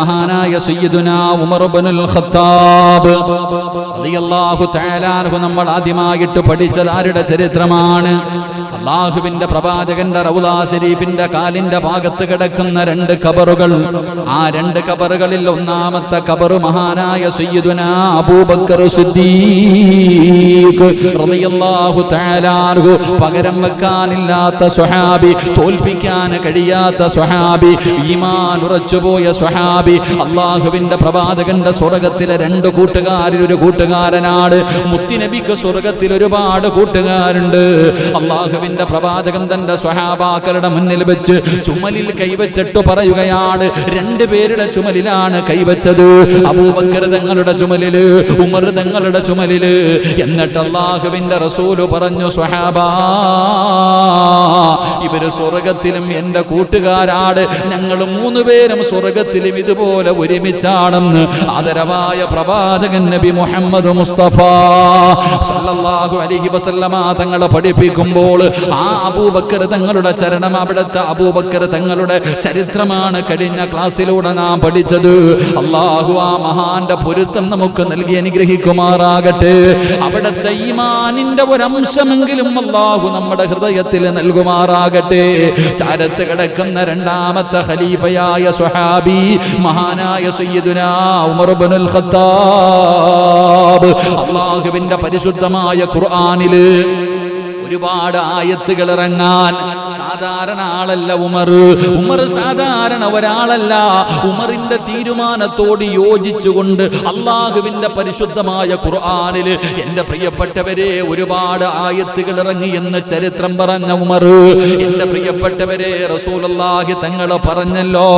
മഹാനായ സയ്യിദുനാ ഉമർ ഇബ്നുൽ ഖത്താബ് റളിയല്ലാഹു തആല അൻഹു നമ്മൾ ആദ്യമായിട്ട് പഠിച്ചത് ആരുടെ ചരിത്രമാണ്? അല്ലാഹുവിന്റെ പ്രവാചകന്റെ റൗളാ ശരീഫിന്റെ കാലിന്റെ ഭാഗത്ത് കിടക്കുന്ന രണ്ട് ഖബറുകൾ. ആ രണ്ട് ഖബറുകളിൽ ഒന്നാമത്തെ ഖബർ മഹാനായ സയ്യിദുനാ അബൂബക്കർ സിദ്ദീഖ് റളിയല്ലാഹു തആല അൻഹു. പകരം വെക്കാനില്ലാത്ത സ്വഹാബി, തോൽപ്പിക്കാൻ കഴിയാത്ത സ്വഹാബി, ഈമാൻ ഉറച്ചുപോയ സ്വഹാബി, അള്ളാഹുവിന്റെ പ്രവാചകന്റെ സ്വർഗത്തിലെ രണ്ട് കൂട്ടുകാരിൽ ഒരു കൂട്ടുകാരനാണ്. മുത്തുനബിക്ക് സ്വർഗത്തിൽ ഒരുപാട് കൂട്ടുകാരുണ്ട്. അള്ളാഹുവിന്റെ പ്രവാചകൻ തന്റെ സ്വഹാബാക്കളുടെ മുന്നിൽ വെച്ച് ചുമലിൽ കൈവച്ചിട്ട് പറയുകയാണ്, രണ്ടുപേരുടെ ചുമലിലാണ് കൈവച്ചത്. അബൂബക്കർ തങ്ങളുടെ ചുമലില്, ഉമർ തങ്ങളുടെ ചുമലില്. എന്നിട്ട് അള്ളാഹുവിന്റെ റസൂല് പറഞ്ഞു, സ്വഹാബാ, ഇവര് സ്വർഗത്തിലും എന്റെ കൂട്ടുകാരാണ്, ഞങ്ങൾ മൂന്നുപേരും സ്വർഗത്തിലും ഇതുപോലെ ഒരുമിച്ചാണെന്ന് ആദരവായ പ്രവാചകൻ നബി മുഹമ്മദ് മുസ്തഫ സല്ലല്ലാഹു അലൈഹി വസല്ലമ തങ്ങളെ പഠിപ്പിക്കുമ്പോൾ ആ അബൂബക്കർ തങ്ങളുടെ ചരണം, അവിടുത്തെ അബൂബക്കർ തങ്ങളുടെ ചരിത്രമാണ് കഴിഞ്ഞ ക്ലാസ്സിലൂടെ നാം പഠിച്ചത്. അല്ലാഹു ആ മഹാന്റെ പൊരുത്തം നമുക്ക് നൽകി അനുഗ്രഹിക്കുമാറാകട്ടെ. അവിടുത്തെ ഈമാനിന്റെ ഒരംശമെങ്കിലും അല്ലാഹു നമ്മുടെ ഹൃദയത്തിൽ നൽകുമാറാകട്ടെ. ചാരത്ത് കിടക്കുന്ന രണ്ടാമത്തെ ഖലീഫയായ സ്വഹാബി മഹാനായ സയ്യിദുനാ ഉമർ ഇബ്നുൽ ഖത്താബ്. അല്ലാഹുവിന്റെ പരിശുദ്ധമായ ഖുർആനില് ഒരുപാട് ആയത്തുകൾ ഇറങ്ങാൻ സാധാരണ ആളല്ല ഉമർ. ഉമർ സാധാരണ ഒരാളല്ല. ഉമറിന്റെ തീരുമാനത്തോട് യോജിച്ചുകൊണ്ട് അള്ളാഹുവിന്റെ പരിശുദ്ധമായ ഖുർആനിൽ എന്റെ പ്രിയപ്പെട്ടവരെ ഒരുപാട് ആയത്തുകൾ ഇറങ്ങി എന്ന് ചരിത്രം പറഞ്ഞ ഉമർ. എന്റെ പ്രിയപ്പെട്ടവരെ, റസൂലുള്ളാഹി തങ്ങൾ പറഞ്ഞല്ലോ,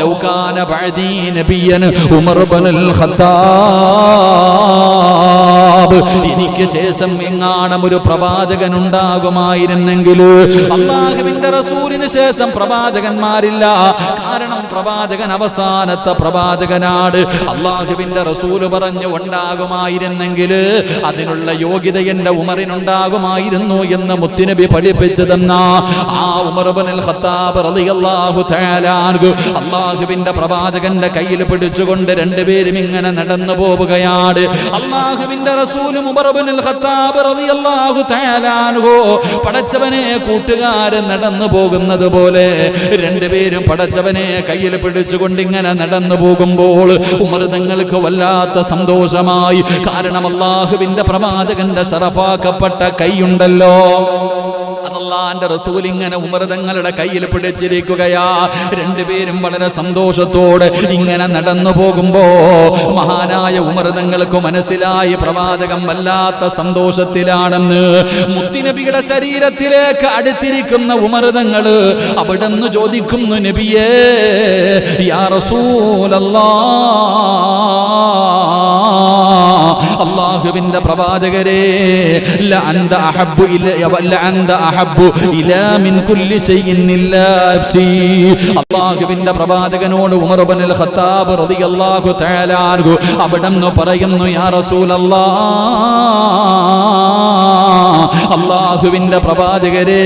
ലൗകാന ബഅദീ നബിയൻ ഉമർ ഇബ്നുൽ ഖത്താബ്. എനിക്ക് ശേഷം എങ്ങാനും ഒരു പ്രവാചകൻ ഉണ്ടാകുമായിരുന്നെങ്കിൽ, അല്ലാഹുവിന്റെ റസൂലിന് ശേഷം പ്രവാചകന്മാരില്ല. കാരണം പ്രവാചകൻ അവസാനത്തെ പ്രവാചകനാണ്. അല്ലാഹുവിന്റെ റസൂല് പറഞ്ഞു, ഉണ്ടാകുമായിരുന്നെങ്കിൽ അതിനുള്ള യോഗ്യത എന്റെ ഉമറിനുണ്ടാകുമായിരുന്നു എന്ന് മുത്തുനബി പഠിപ്പിച്ചു തന്ന ആ ഉമർ ഇബ്നുൽ ഖത്താബ് റളിയല്ലാഹു തആല അൻഹു അല്ലാഹുവിന്റെ പ്രവാചകന്റെ കയ്യിൽ പിടിച്ചുകൊണ്ട് രണ്ടുപേരും ഇങ്ങനെ നടന്നു പോവുകയാണ്. അല്ലാഹുവിന്റെ റസൂലും ഉമർ ഇബ്നുൽ ഖത്താബ് റളിയല്ലാഹു തആല പടച്ചവനെ കൂട്ടുകാരൻ നടന്നു പോകുന്നത് പോലെ രണ്ടുപേരും പടച്ചവനെ കയ്യിൽ പിടിച്ചുകൊണ്ട് ഇങ്ങനെ നടന്നു പോകുമ്പോൾ ഉമർ തങ്ങൾക്ക് വല്ലാത്ത സന്തോഷമായി. കാരണം അല്ലാഹുവിന്റെ പ്രവാചകന്റെ ശറഫാക്കപ്പെട്ട കൈയുണ്ടല്ലോ, അല്ലാഹുവിന്റെ റസൂൽ ഇങ്ങനെ ഉമർ തങ്ങളുടെ കയ്യിൽ പിടിച്ചിരിക്കുകയാ. രണ്ടുപേരും വളരെ സന്തോഷത്തോടെ ഇങ്ങനെ നടന്നു പോകുമ്പോ മഹാനായ ഉമർ തങ്ങൾക്ക് മനസ്സിലായി പ്രവാചകൻ വല്ലാത്ത സന്തോഷത്തിലാണെന്ന്. മുത്തുനബിയുടെ ശരീരത്തിലേക്ക് അടുത്തിരിക്കുന്ന ഉമർ തങ്ങള് അവിടുന്ന് ചോദിക്കുന്നു, നബിയേ, യാ റസൂലല്ലാഹ്, അല്ലാഹുവിന്റെ പ്രവാചകരെ, ലഅന്ത അഹബ്ബു ഇലാ മിൻ കുല്ലി ശൈഇൻ ഇല്ലാ നഫ്സി. അല്ലാഹുവിന്റെ പ്രവാചകനോട് ഉമർ ഇബ്നുൽ ഖത്താബ് റളിയല്ലാഹു തആല അൻഹു അവിടുന്ന് പറയുന്നു, യാ റസൂലല്ലാഹ്, അല്ലാഹുവിന്റെ പ്രവാചകരെ,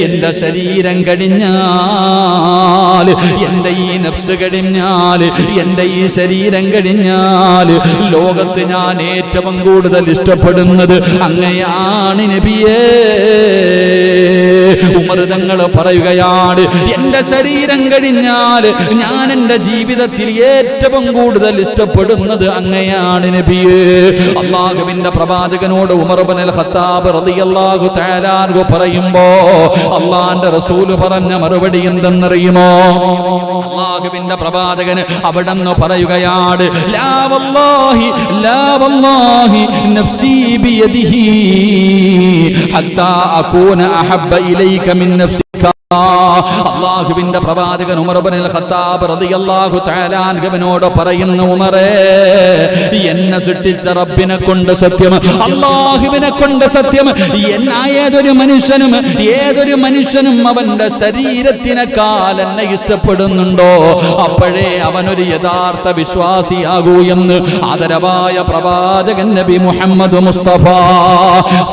എന്റെ ശരീരം കഴിഞ്ഞാൽ, എന്റെ ഈ നഫ്സ് കഴിഞ്ഞാൽ, എന്റെ ഈ ശരീരം കഴിഞ്ഞാൽ ലോകത്ത് ഞാൻ ഏറ്റവും കൂടുതൽ ഇഷ്ടപ്പെടുന്നത് അങ്ങയാണ് നബിയേ. ഉമർ തങ്ങൾ പറയുകയാണ്, എന്റെ ശരീരം കഴിഞ്ഞാൽ ഞാൻ എന്റെ ജീവിതത്തിൽ ഏറ്റവും കൂടുതൽ ഇഷ്ടപ്പെടുന്നത് അങ്ങയാണ് നബിയേ. അല്ലാഹുവിന്റെ പ്രവാചകനോട് ഉമർ ഇബ്നുൽ ഖത്താബ് റളിയല്ലാഹു തആല അൻഹു പറയുമ്പോ അല്ലാഹുവിന്റെ റസൂല് പറഞ്ഞ മറുപടി എന്തെന്നറിയുമോ? അല്ലാഹുവിന്റെ പ്രവാചകന് അവിടെന്ന് പറയുകയാണ്, ലാ വല്ലാഹി, ലാ വല്ലാഹി നഫ്സി ബിയദിഹി ഹത്താ അകൂന അഹബ്ബ ഇലൈക മിൻ നഫ്സിക. അല്ലാഹുവിന്റെ പ്രവാചകൻ ഉമർ ഇബ്നുൽ ഖത്താബ് റളിയല്ലാഹു തആല അൻഹുവിനോട് പറയുന്നു, ഉമറേ, എന്നെ സൃഷ്ടിച്ച റബ്ബിനെ കൊണ്ട് സത്യം, അല്ലാഹുവിനെ കൊണ്ട് സത്യം, ഏതൊരു മനുഷ്യനും അവന്റെ ശരീരത്തിനേക്കാൾ എന്നെ ഇഷ്ടപ്പെടുന്നുണ്ടോ അപ്പോഴേ അവനൊരു യഥാർത്ഥ വിശ്വാസിയാകൂ എന്ന് ആദരവായ പ്രവാചകൻ നബി മുഹമ്മദ് മുസ്തഫ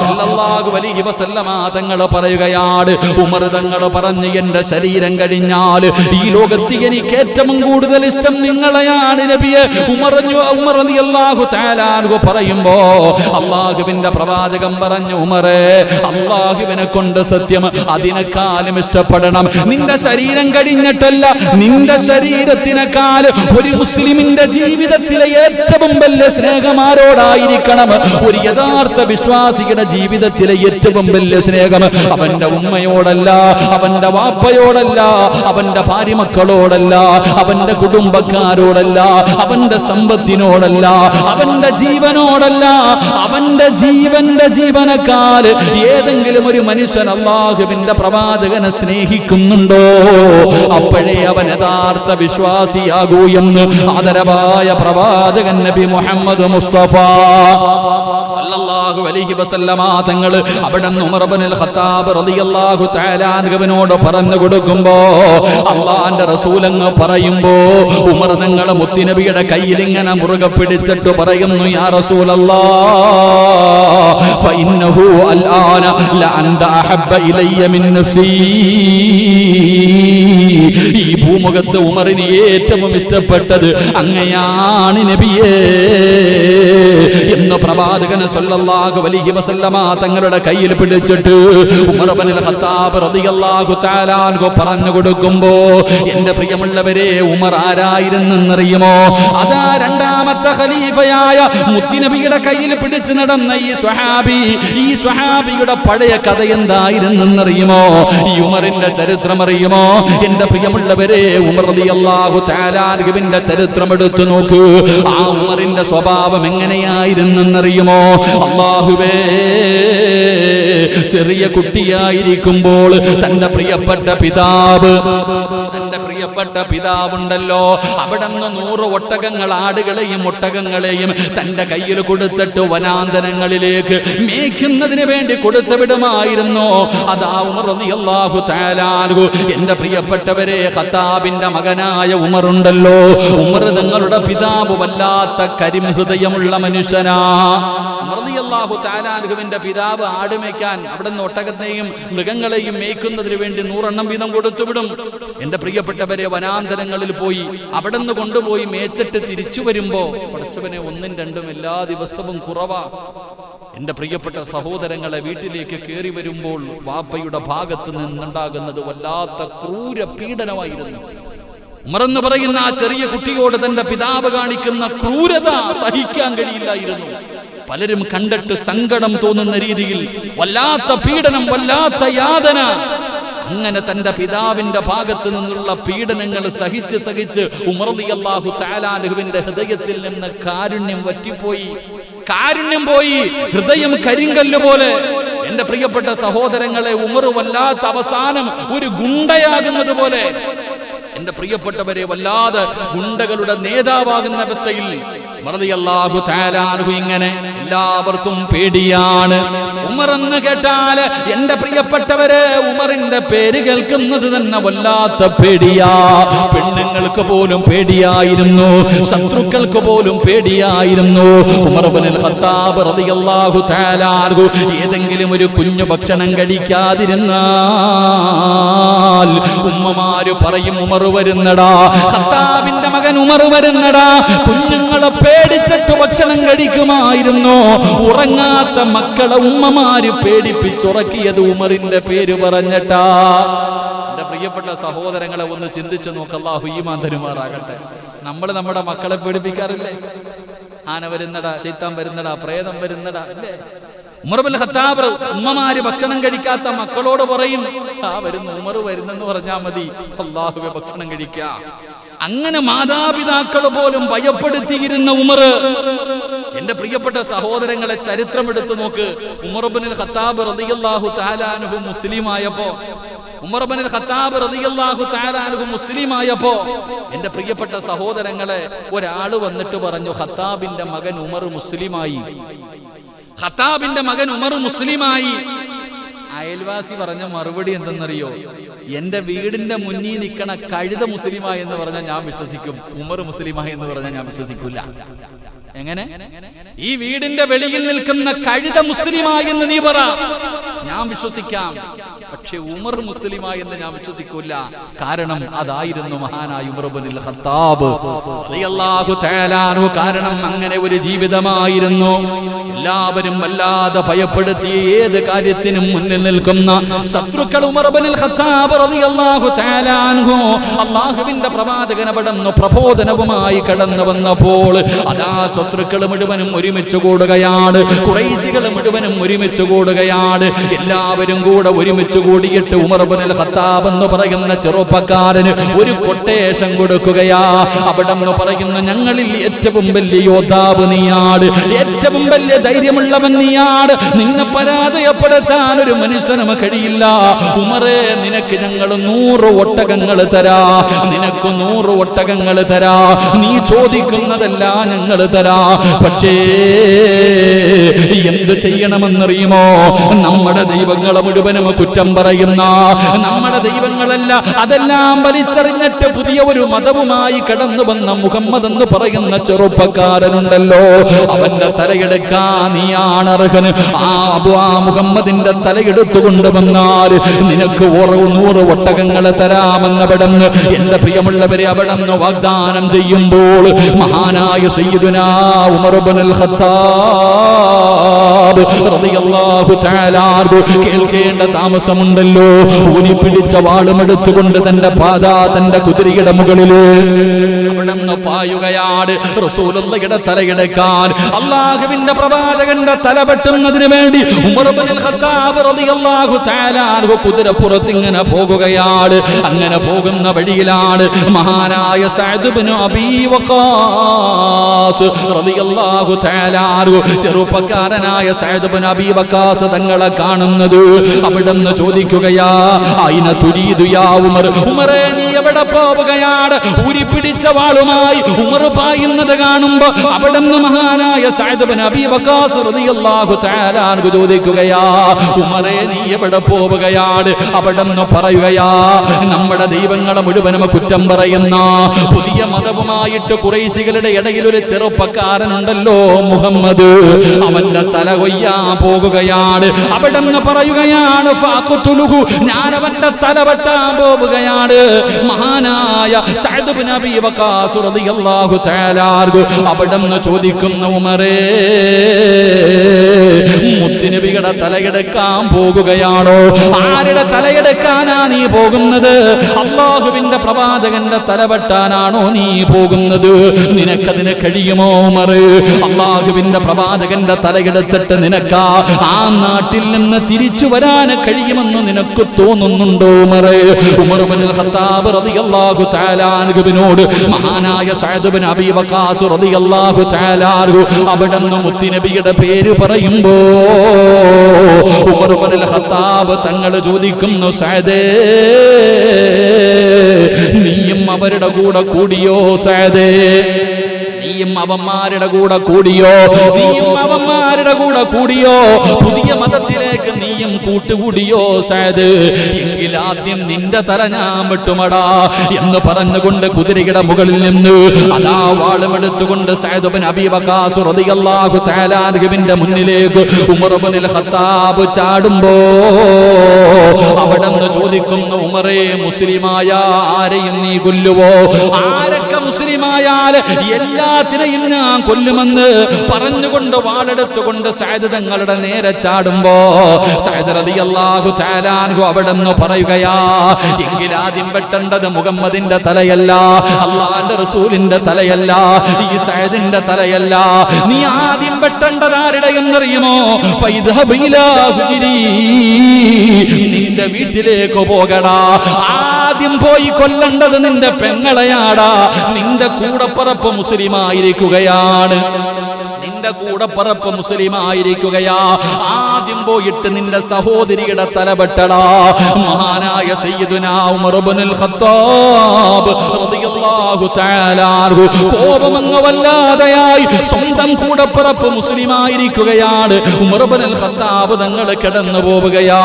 സല്ലല്ലാഹു അലൈഹി വസല്ലമ തങ്ങൾ പറയുകയാണ്. ഉമർ തങ്ങൾ പറഞ്ഞ് എന്റെ ശരീരം കഴിഞ്ഞാൽ ഈ ലോകത്ത് എനിക്ക് ഏറ്റവും കൂടുതൽ ഇഷ്ടം നിങ്ങളെയാണ് നബിയെ. ഉമർ റളിയല്ലാഹു തആല അൻഹു പറയുമ്പോ അല്ലാഹുവിന്റെ പ്രവാചകൻ പറഞ്ഞു, ഉമറേ, അല്ലാഹുവിനെ കൊണ്ട് സത്യം അതിനേക്കാളും ഇഷ്ടപ്പെടണം നിന്റെ ശരീരം കഴിഞ്ഞിട്ടല്ല, നിന്റെ ശരീരത്തിനേക്കാൾ ഒരു മുസ്ലിമിന്റെ ജീവിതത്തിലെ ഏറ്റവും വലിയ സ്നേഹം ആരോടായിരിക്കണം? ഒരു യഥാർത്ഥ വിശ്വാസിയുടെ ജീവിതത്തിലെ ഏറ്റവും വലിയ സ്നേഹം അവന്റെ ഉമ്മയോടല്ല, അവന്റെ വാപ്പയോടല്ല, അവന്റെ ഭാര്യ മക്കളോടല്ല, അവന്റെ കുടുംബക്കാരോടല്ല, അവന്റെ സമ്പത്തിനോടല്ല, അവന്റെ ജീവനോടല്ല. അവന്റെ ജീവനേക്കാൾ ഏതെങ്കിലും ഒരു മനുഷ്യൻ അല്ലാഹുവിന്റെ പ്രവാചകനെ സ്നേഹിക്കുന്നുണ്ടോ അപ്പോഴേ അവൻ യഥാർത്ഥ വിശ്വാസിയാകൂ എന്ന് ആദരവായ പ്രവാചകൻ നബി മുഹമ്മദ് മുസ്തഫ സല്ലല്ലാഹു അലൈഹി വസല്ലമ തങ്ങൾ അവിടുന്ന് ഉമർ ഇബ്നുൽ ഖത്താബ് റളിയല്ലാഹു തആല അൻഹുവിനോട് പറഞ്ഞു കൊടുക്കുമ്പോ അല്ലാഹുവിന്റെ റസൂൽ അങ്ങ് പറയുമ്പോ ഉമർ തങ്ങൾ മുത്തുനബിയുടെ കയ്യിൽ ഇങ്ങനെ മുറുകെ പിടിച്ചിട്ട് പറയുന്നു, യാ റസൂലല്ലാഹ് ഫഇന്നഹു അൽആന ലഅൻത അഹബ്ബ ഇലയ്യ മിൻ നഫ്സി. ഈ ഭൂമുഖത്ത് ഉമറിന് ഏറ്റവും ഇഷ്ടപ്പെട്ടത് അങ്ങയാണ് നബിയേ എന്ന് പ്രവാചകൻ സല്ലല്ലാഹു അലൈഹി വസല്ലമ തങ്ങളുടെ കയ്യിൽ പിടിച്ചിട്ട് ഉമർ ഇബ്നുൽ ഖത്താബ് റളിയല്ലാഹു തആല അൻഹു പറഞ്ഞു കൊടുക്കുമ്പോ എന്റെ പ്രിയമുള്ളവരെ, ഉമർ ആരായിരുന്നെന്നറിയുമോ? അതാ രണ്ടാമത്തെ ഖലീഫയായ മുത്തുനബിയുടെ കയ്യിൽ പിടിച്ചു നടന്ന ഈ സ്വഹാബിയുടെ പഴയ കഥ എന്തായിരുന്നെന്നറിയുമോ? ഈ ഉമറിന്റെ ചരിത്രം അറിയുമോ? എന്റെ പ്രിയമുള്ളവരെ, ഉമർ റളിയല്ലാഹു തആല അൻഹുവിന്റെ ചരിത്രം എടുത്തു നോക്കൂ. ആ ഉമറിന്റെ സ്വഭാവം എങ്ങനെയായിരുന്നെന്നറിയുമോ? അല്ലാഹുവേ, ചെറിയ കുട്ടിയായിരിക്കുമ്പോൾ തന്റെ പ്രിയപ്പെട്ട പിതാവുണ്ടല്ലോ, അവിടുന്ന് 100 ഒട്ടകങ്ങൾ, ആടുകളെയും ഒട്ടകങ്ങളെയും തന്റെ കയ്യിൽ കൊടുത്തിട്ട് വനാന്തരങ്ങളിലേക്ക് മേയ്ക്കുന്നതിന് വേണ്ടി കൊടുത്തു വിടുമായിരുന്നു. അതാ ഉമർ റളിയല്ലാഹു തആല അൻഹു. എന്റെ പ്രിയപ്പെട്ടവരെ, ഖത്താബിന്റെ മകനായ ഉമർ ഉണ്ടല്ലോ, ഉമർ തങ്ങളുടെ പിതാവ് വല്ലാത്ത കരിമഹൃദയമുള്ള മനുഷ്യനാ. ഉമർ റളിയല്ലാഹു തആല അൻഹുവിന്റെ പിതാവ് ആടുമേയ്ക്കാൻ അവിടുന്ന് ഒട്ടകത്തെയും മൃഗങ്ങളെയും മേയ്ക്കുന്നതിന് വേണ്ടി 100 എണ്ണം വീതം കൊടുത്തുവിടും. എന്റെ പ്രിയപ്പെട്ടവരെ, വനാന്തരങ്ങളിൽ പോയി അവിടുന്ന് കൊണ്ടുപോയി മേച്ചിട്ട് തിരിച്ചു വരുമ്പോ പടച്ചവനെ 1ഉം 2ഉം എല്ലാ ദിവസവും കുറവാ. എന്റെ പ്രിയപ്പെട്ട സഹോദരങ്ങളെ, വീട്ടിലേക്ക് കയറി വരുമ്പോൾ വാപ്പയുടെ ഭാഗത്ത് നിന്നുണ്ടാകുന്നത് വല്ലാത്ത ക്രൂര പീഡനമായിരുന്നു. ഉമറെന്ന് പറയുന്ന ആ ചെറിയ കുട്ടിയോട് തന്റെ പിതാവ് കാണിക്കുന്ന ക്രൂരത സഹിക്കാൻ കഴിയില്ലായിരുന്നു. പലരും കണ്ടിട്ട് സങ്കടം തോന്നുന്ന രീതിയിൽ വല്ലാത്ത പീഡനം, വല്ലാത്ത യാതന. അങ്ങനെ തന്റെ പിതാവിന്റെ ഭാഗത്ത് നിന്നുള്ള പീഡനങ്ങൾ സഹിച്ച് ഉമർ റളിയല്ലാഹു തആല അൻഹുവിന്റെ ഹൃദയത്തിൽ നിന്ന് കാരുണ്യം പോയി, ഹൃദയം കരിങ്കല്ല് പോലെ. എന്റെ പ്രിയപ്പെട്ട സഹോദരങ്ങളെ, ഉമർ വല്ലാത്ത അവസാനം ഒരു ഗുണ്ടയാകുന്നത് പോലെ. എന്റെ പ്രിയപ്പെട്ടവരെ, വല്ലാതെ ഗുണ്ടകളുടെ നേതാവാകുന്ന അവസ്ഥയിൽ റളിയല്ലാഹു തആല അൻഹു ഇങ്ങനെ എല്ലാവർക്കും പേടിയാണ്. ഉമർ എന്ന് കേട്ടാൽ എന്റെ പ്രിയപ്പെട്ടവരെ, ഉമറിന്റെ പേര് കേൾക്കുന്നത് തന്നെ വല്ലാത്ത പേടിയാ. പെണ്ണുങ്ങൾക്ക് പോലും പേടിയായിരുന്നു, ശത്രുക്കൾക്ക് പോലും പേടിയായിരുന്നു. ഉമർ ഇബ്നുൽ ഖത്താബ് റളിയല്ലാഹു തആല അൻഹു ഏതെങ്കിലും ഒരു കുഞ്ഞു ഭക്ഷണം കഴിക്കാതിരുന്നാൽ ഉമ്മമാര് പറയും, ഉമർ വരുന്നടാ, ഖത്താബിന്റെ മകൻ ഉമർ വരുന്നടാ. കുഞ്ഞുങ്ങളെ പേടിച്ചിട്ട് ഭക്ഷണം കഴിക്കുമായിരുന്നു. ഉറങ്ങാത്ത മക്കളെ ഉമ്മമാര് പേടിപ്പിച്ചുറക്കിയത് ഉമറിന്റെ പേര് പറഞ്ഞിട്ടാ. എന്റെ പ്രിയപ്പെട്ട സഹോദരങ്ങളെ, ഒന്ന് ചിന്തിച്ചു നോക്ക്. അല്ലാഹു ഈമാൻ തരുമാറാകട്ടെ. നമ്മൾ നമ്മുടെ മക്കളെ പേടിപ്പിക്കാറില്ലേ? ആന വരുന്നടാ, ശൈത്താൻ വരുന്നടാ, പ്രേതം വരുന്നടാ, അല്ലേ? ഉമർ ഇബ്നുൽ ഖത്താബ് ഉമ്മമാര് ഭക്ഷണം കഴിക്കാത്ത മക്കളോട് പറയും, വരുന്നു, ഉമർ വരുന്നെന്ന് പറഞ്ഞാൽ മതി, അല്ലാഹുവേ ഭക്ഷണം കഴിക്കാം. അങ്ങനെ മാതാപിതാക്കൾ പോലും ഭയപ്പെടുത്തിയിരുന്ന ഉമർ. എന്റെ പ്രിയപ്പെട്ട സഹോദരങ്ങളെ, ചരിത്രം എടുത്തു നോക്ക്. ഉമർ ഇബ്നുൽ ഖത്താബ് റളിയല്ലാഹു തആല അൻഹു മുസ്ലിമായപ്പോ എന്റെ പ്രിയപ്പെട്ട സഹോദരങ്ങളെ, ഒരാള് വന്നിട്ട് പറഞ്ഞു, ഖത്താബിന്റെ മകൻ ഉമർ മുസ്ലിമായി. അയൽവാസി പറഞ്ഞ മറുപടി എന്തെന്നറിയോ? എന്റെ വീടിന്റെ മുന്നിൽ നിൽക്കണ കഴുത മുസ്ലിമായി എന്ന് പറഞ്ഞാൽ ഞാൻ വിശ്വസിക്കും, ഉമർ മുസ്ലിമായി എന്ന് പറഞ്ഞാൽ ഞാൻ വിശ്വസിക്കൂല. എങ്ങനെ? ഈ വീടിന്റെ വെളിയിൽ നിൽക്കുന്ന കഴുത മുസ്ലിമായി എന്ന് നീ പറ, ഞാൻ വിശ്വസിക്കാം. പക്ഷെ ഉമർ മുസ്ലിമായി എന്ന് ഞാൻ വിശ്വസിക്കൂല. കാരണം അതായിരുന്നു മഹാനായ ഉമർ ഇബ്നുൽ ഖത്താബ് റളിയല്ലാഹു തആല അൻഹു. കാരണം അങ്ങനെ ഒരു ജീവിതമായിരുന്നു. എല്ലാവരും വല്ലാതെ ഭയപ്പെടുത്തിയ ഏത് കാര്യത്തിനും മുന്നിൽ നിൽക്കുന്ന ശത്രുക്കൾ ഉമർ ഇബ്നുൽ ഖത്താബ് റളിയല്ലാഹു തആല അൻഹു അല്ലാഹുവിന്റെ പ്രവാചകൻ അവിടുന്ന് പ്രബോധനവുമായി കടന്നു വന്നപ്പോൾ അതാ ശത്രുക്കൾ മുഴുവനും ഒരുമിച്ച് കൂടുകയാണ്. ഖുറൈശികൾ മുഴുവനും ഒരുമിച്ച് കൂടുകയാണ്. എല്ലാവരും കൂടെ ഒരുമിച്ച് കൂടിയിട്ട് ഉമർ ഇബ്നുൽ ഖത്താബ് എന്ന് പറയുന്ന ചെറുപ്പക്കാരന് ഒരു കൊട്ടേഷൻ കൊടുക്കുകയാ. അവിടെന്ന് പറയുന്നു, ഞങ്ങളിൽ ഏറ്റവും വലിയ യോദ്ധാവ് നീയാണ്, ഏറ്റവും വലിയ ധൈര്യമുള്ളവൻ നീയാണ്, നിന്നെ പരാജയപ്പെടുത്താൻ ഒരു മനുഷ്യനും കഴിയില്ല. ഉമറേ, നിനക്ക് ഞങ്ങൾ 100 ഒട്ടകങ്ങൾ തരാ, നിനക്ക് 100 ഒട്ടകങ്ങൾ തരാ, നീ ചോദിക്കുന്നതല്ല ഞങ്ങൾ തരാ. പക്ഷേ എന്ത് ചെയ്യണമെന്നറിയുമോ? നമ്മുടെ ദൈവങ്ങളെ മുഴുവനും കുറ്റം പറയുന്ന, നമ്മുടെ ദൈവങ്ങളല്ല അതെല്ലാം വലിച്ചെറിഞ്ഞിട്ട് പുതിയ ഒരു മതവുമായി കടന്നു വന്ന മുഹമ്മദ് എന്ന് പറയുന്ന ചെറുപ്പക്കാരനുണ്ടല്ലോ, അവന്റെ തലയെടുക്കാൻ നീയാണ് അർഹന്. ആ മുഹമ്മദിന്റെ തലയെടുത്തു കൊണ്ടുവന്നാൽ നിനക്ക് 100 ഒട്ടകങ്ങൾ തരാമെന്നവിടന്ന് എന്റെ പ്രിയമുള്ളവരെ അവിടന്ന് വാഗ്ദാനം ചെയ്യുമ്പോൾ മഹാനായ സയ്യിദുനാ ഉമർ ഇബ്നുൽ ഖത്താബ് റളിയല്ലാഹു തആല കേൾക്കേണ്ട താമസമുണ്ടല്ലോ. ഊരി പിടിച്ച വാളുമെടുത്തുകൊണ്ട് തന്റെ തന്റെ കുതിരയുടെ മുകളില് അവിടന്ന് പായുകയാണ്. റസൂലുള്ളാഹിയുടെ തലയെടുക്കാൻ, അല്ലാഹുവിന്റെ പ്രവാചകന്റെ തല വെട്ടുന്നതിന് വേണ്ടി ഉമർ ഇബ്നുൽ ഖത്താബ് റളിയല്ലാഹു തആല കുതിരപ്പുറത്ത് ഇങ്ങനെ പോകുകയാണ്. അങ്ങനെ പോകുന്ന വഴിയിലാണ് മഹാനായ സഅദ് ഇബ്നു അബീ വഖാസ് റളിയല്ലാഹു തആല ചെറുപ്പക്കാരനായ സഅദ് ഇബ്നു അബീ വഖാസ് തങ്ങളെ കാണുന്നത്. അവിടുന്ന് ചോദിക്കുകയാ, അയിന തുരീദു യാ ഉമർ, ഉമറേ നീ എവിടെ പോവുകയാണ്? ഊരി പിടിച്ച വാളുമായി ഉമർ പായുന്നത് കാണുമ്പോ അവിടുന്ന് മഹാനായ സഅദ് ഇബ്നു അബീ വഖാസ് റളിയല്ലാഹു തആല ചോദിക്കുകയാ, ഉമറേ നീ എവിടെ പോവുകയാണ്? അവിടുന്ന് പറയുകയാ, നമ്മുടെ ദൈവങ്ങളെ മുഴുവനും കുറ്റം പറയുന്ന പുതിയ മതവുമായിട്ട് ഖുറൈശികളുടെ ഇടയിൽ ഒരു ചെറുപ്പക്കാരനുണ്ടല്ലോ മുഹമ്മദ്, അവന്റെ തല കൊയ്യാൻ പോകുകയാണ്. അവിടുന്ന് പറയുകയാണ്, ഫഖ്തുലുഹു, ഞാൻ അവന്റെ തല വെട്ടാൻ പോവുകയാണ്. മഹാനായ സഅദ് ഇബ്നു അബീ വഖാസ് റളിയല്ലാഹു തആല അവിടുന്ന് ചോദിക്കുന്ന, ഉമറേ മുത്തുനബിയുടെ തലയെടുക്കാൻ പോകുകയാണോ? ആരുടെ തലയെടുക്കാനാ നീ പോകുന്നത്? അല്ലാഹുവിന്റെ പ്രവാചകന്റെ തല വെട്ടാനാണോ നീ പോകുന്നത്? നിനക്കതിന് കഴിയുമോ ഉമർ? അല്ലാഹുവിന്റെ പ്രവാചകന്റെ തലയെടുത്തിട്ട് നിനക്ക് ആ നാട്ടിൽ നിന്ന് തിരിച്ചു വരാൻ കഴിയുമെന്ന് നിനക്ക് തോന്നുന്നുണ്ടോ ഉമർ? ഉമർ ഇബ്നുൽ ഖത്താബ് റളിയല്ലാഹു തആല അൻഹുവിനോട് മഹാനായ സഅദ് ഇബ്നു അബീ വഖാസ് റളിയല്ലാഹു തആല അവിടുന്ന് മുത്തുനബിയുടെ പേര് പറയുമ്പോ ഉമർ ഇബ്നുൽ ഖത്താബ് തങ്ങൾ ചോദിക്കുന്നു, സഅദേ നീയും അവരുടെ കൂടെ കൂടിയോ? സഅദേ നീയും അവന്മാരുടെ കൂടെ കൂടിയോ? നീയും അവന്മാരുടെ കൂടെ കൂടിയോ? പുതിയ മതത്തിലേക്ക് നീയും കൂട്ടുകൂടിയോ സഅദ്? എങ്കിൽ ആദ്യം നിന്റെ തല ഞാൻ വെട്ടുമടാ എന്ന് പറഞ്ഞുകൊണ്ട് കുതിരയുടെ മുകളിൽ നിന്ന് അതാ വാളുമെടുത്തുകൊണ്ട് സഅദ് ഇബ്നു അബീ വഖാസ് റളിയല്ലാഹു തആല അൻഹുവിന്റെ മുന്നിലേക്ക് ഉമർ ഇബ്നുൽ ഖത്താബ് ചാടുമ്പോ അവിടെന്ന് ചോദിക്കുന്നു, ഉമറേ മുസ്ലിമായ ആരെയും നീ കൊല്ലുവോ? ആരൊക്കെ മുസ്ലിമായാൽ എല്ലാത്തിനെയും ഞാൻ കൊല്ലുമെന്ന് പറഞ്ഞുകൊണ്ട് വാളെടുത്തുകൊണ്ട് സഅദ് തങ്ങളുടെ നേരെ ചാടുമ്പോ സഅദ് റളിയല്ലാഹു തആല അൻഹു അവിടെന്ന് പറയുകയാ, എങ്കിൽ ആദ്യം വെട്ടേണ്ടത് മുഹമ്മദിന്റെ തലയല്ല, അല്ലാഹുവിന്റെ റസൂലിന്റെ തലയല്ല, ഈ സഅദിന്റെ തലയല്ല. നീ ആദ്യം വെട്ടേണ്ടത് ആരുടെ എന്നറിയുമോ? ഫൈദ്ഹബ് ഇലാ ഹുജ്രി, നിന്റെ വീട്ടിലേക്ക് പോകടാ. ആദ്യം പോയി കൊല്ലേണ്ടത് നിന്റെ പെങ്ങളെയാടാ. നിന്റെ കൂടപ്പറപ്പ് മുസ്ലിമായിരിക്കുകയാണ്, നിന്റെ കൂടപ്പറപ്പ് മുസ്ലിമായിരിക്കുകയാ. ആദ്യം പോയിട്ട് നിന്റെ സഹോദരിയുടെ തലവെട്ടടാ. മഹാനായ സയ്യിദുനാ ഉമർ ഇബ്നുൽ ഖത്താബ് റളിയല്ലാഹു തആല അൻഹു കോപമങ്ങ് വല്ലാതെയായി. സ്വന്തം കൂടപ്പറപ്പ് മുസ്ലിമായിരിക്കുകയാണ്. ഉമർ ഇബ്നുൽ ഖത്താബ് തങ്ങൾ കിടന്നു പോവുകയാ.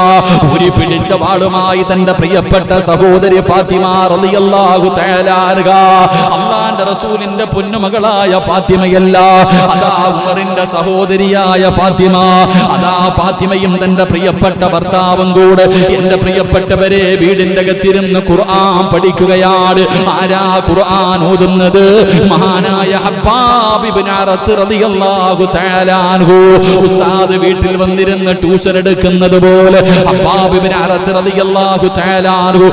ഒരു പിടിച്ച വാളുമായി തന്റെ പ്രിയപ്പെട്ട സഹോദരി ഫാത്തിമ റളിയല്ലാഹു തആല അൻഹ അള്ളാന്റെ റസൂലിന്റെ പൊന്നുമകളായ ഫാത്തിമയല്ല, അതാ ഉമറിന്റെ സഹോദരിയായ ഫാത്തിമ. അതാ ഫാത്തിമയും തന്റെ പ്രിയപ്പെട്ട ഭർത്താവും കൂടെ എന്റെ പ്രിയപ്പെട്ടവരെ വീടിന്റെ അകത്തിരുന്ന് ഖുർആൻ പഠിക്കുകയാണ്. ആരാ ഖുർആൻ ഓതുന്നത്? മഹാനായ ഹബ്ബാബ് ഇബ്നു അറത്ത് റളിയല്ലാഹു തആല അൻഹു. ഉസ്താദ് വീട്ടിൽ വന്നിരുന്ന് ട്യൂഷൻ എടുക്കുന്നത് പോലെ ഹബ്ബാബ് ഇബ്നു അറത്ത് റളിയല്ലാഹു തആല അൻഹു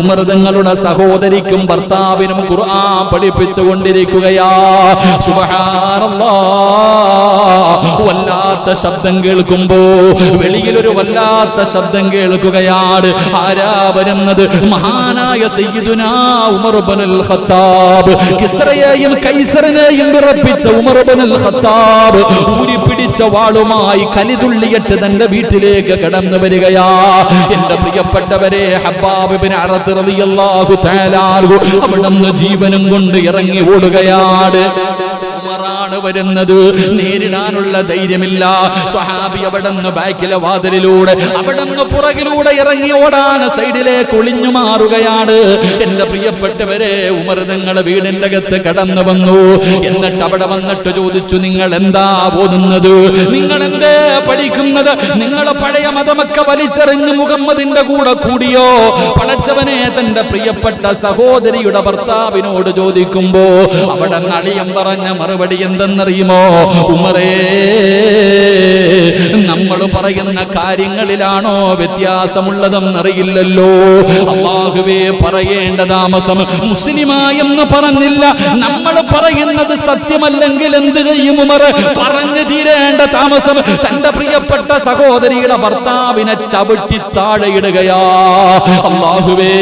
ഉമർ തങ്ങളുടെ സഹോദരിക്കും ഭർത്താവിനും ഖുർആൻ പഠിപ്പിച്ചു കൊണ്ടിരിക്കുകയാ. സുബ്ഹാനല്ലാഹ്, വല്ലാത്ത ശബ്ദം കേൾക്കുമ്പോ വെളിയിലൊരു വല്ലാത്ത ശബ്ദം കേൾക്കുകയാണ്. ആരാ വരുന്നത്? മഹാനായ സയ്യിദുനാ ഉമർ ഇബ്നുൽ ഖത്താബ്. കിസ്റയെയും കൈസറിനെയും വിറപ്പിച്ച ഉമർ ഇബ്നുൽ ഖത്താബ് ഊരിപ്പിടിച്ച വാളുമായി കലിതുള്ളിയിട്ട് തന്റെ വീട്ടിലേക്ക് കടന്നു വരികയാ. എന്റെ പ്രിയപ്പെട്ടവരെ, ഹബ്ബാബ് ഇബ്നു അറത്ത് റളിയല്ലാഹു തആല അൻഹു അവിടുന്ന് ജീവനും കൊണ്ട് ഇറങ്ങി ഓടുകയാണ്. ഉമറാണ് വരുന്നത്. നേരിടാനുള്ള ധൈര്യമില്ല. സ്വഹാബി അവിടുന്ന് ബാക്കിലെ വാതിലിലൂടെ അവിടുന്ന് പുറകിലൂടെ ഇറങ്ങി ഓടാൻ സൈഡിലേക്ക് ഒളിഞ്ഞു മാറുകയാണ്. എന്റെ പ്രിയപ്പെട്ടവരെ, ഉമർ തങ്ങളുടെ വീടിന്റെ അകത്ത് കടന്നു വന്നു. എന്നിട്ട് അവിടെ വന്നിട്ട് ചോദിച്ചു, നിങ്ങൾ എന്താ ഓതുന്നത്? നിങ്ങൾ എന്തേ പഠിക്കുന്നത്? നിങ്ങൾ പഴയ മതമൊക്കെ വലിച്ചെറിഞ്ഞ് മുഹമ്മദിന്റെ കൂടെ കൂടിയോ? പടച്ചവനെ, തന്റെ പ്രിയപ്പെട്ട സഹോദരിയുടെ ഭർത്താവിനോട് ചോദിക്കുമ്പോ അവിടെ അളിയൻ പറഞ്ഞ മറുപടി എന്തെന്നറിയുമോ? ഉമറേ, നമ്മൾ പറയുന്ന കാര്യങ്ങളിലാണോ വ്യത്യാസമുള്ളതെന്നറിയില്ലല്ലോ. അല്ലാഹുവേ, പറയേണ്ട താമസം മുസ്ലിമായെന്ന് പറഞ്ഞില്ല. നമ്മൾ പറയുന്നത് സത്യമല്ലെങ്കിൽ എന്ത് ചെയ്യും ഉമർ? പറഞ്ഞു തീരേണ്ട താമസം തന്റെ പ്രിയപ്പെട്ട സഹോദരിയുടെ ഭർത്താവിനെ ചവിട്ടി താഴെയിടുകയാ. അല്ലാഹുവേ,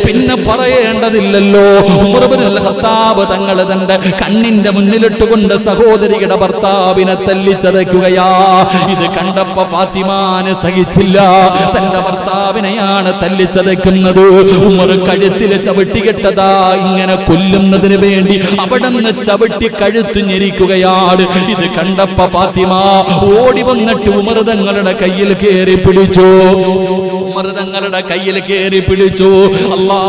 പിന്നെ പറയേണ്ടതില്ലല്ലോ. ഉമർ ഇബ്നുൽ ഖത്താബ് തങ്ങൾ തന്റെ കണ്ണിന്റെ മുന്നിലിട്ടുകൊണ്ട് സഹോദരിയുടെ ഭർത്താവിനെ തല്ലിച്ചതയ്ക്കുകയാ. ഇത് കണ്ടപ്പോ ഫാത്തിമാന് സഹിച്ചില്ല. തന്റെ ഭർത്താവിനെയാണ് തല്ലിച്ചതയ്ക്കുന്നത്. ഉമർ കഴുത്തിൽ ചവിട്ടികെട്ടതാ ഇങ്ങനെ കൊല്ലുന്നതിന് വേണ്ടി അവിടുന്ന് ചവിട്ടി കഴുത്ത് ഞെരിക്കുകയാണ്. ഇത് കണ്ടപ്പോ ഫാത്തിമ ഓടി വന്നിട്ട് ഉമർ തങ്ങളുടെ കയ്യിൽ കയറി പിടിച്ചു. ഉമർ തങ്ങളുടെ കയ്യിൽ കയറി പിടിച്ചു. അല്ലാ,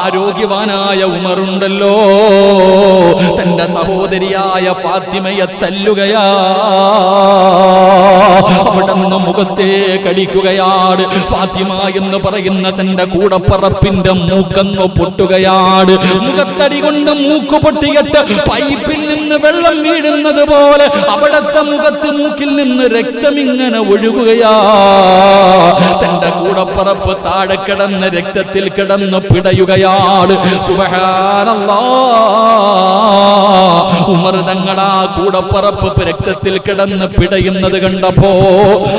ആരോഗ്യവാനായ ഉമറുണ്ടല്ലോ, തന്റെ സഹോദരിയായ ഫാത്തിമയെ തല്ലുകയാ. അവിടുന്ന് മുഖത്തെ കടിക്കുകയാണ്. ഫാത്തിമ എന്ന് പറയുന്ന തന്റെ കൂടപ്പറപ്പിന്റെ മൂക്കങ്ങ് പൊട്ടുകയാണ്. മുഖത്തടി കൊണ്ട് മൂക്ക് പൊട്ടിയിട്ട് പൈപ്പിൽ നിന്ന് വെള്ളം വീഴുന്നത് പോലെ അവിടത്തെ മുഖത്ത് മൂക്കിൽ നിന്ന് രക്തം ഇങ്ങനെ ഒഴുകുകയാ. തന്റെ കൂടപ്പറപ്പ് താഴെ കിടന്ന് രക്തത്തിൽ കിടന്ന് പിടയുകയാണ്. സുബ്ഹാനല്ലാഹ്, ഉമർ തങ്ങളാ കൂടപ്പറപ്പ് രക്തത്തിൽ കിടന്ന് പിടയുന്നത് കണ്ടപ്പോ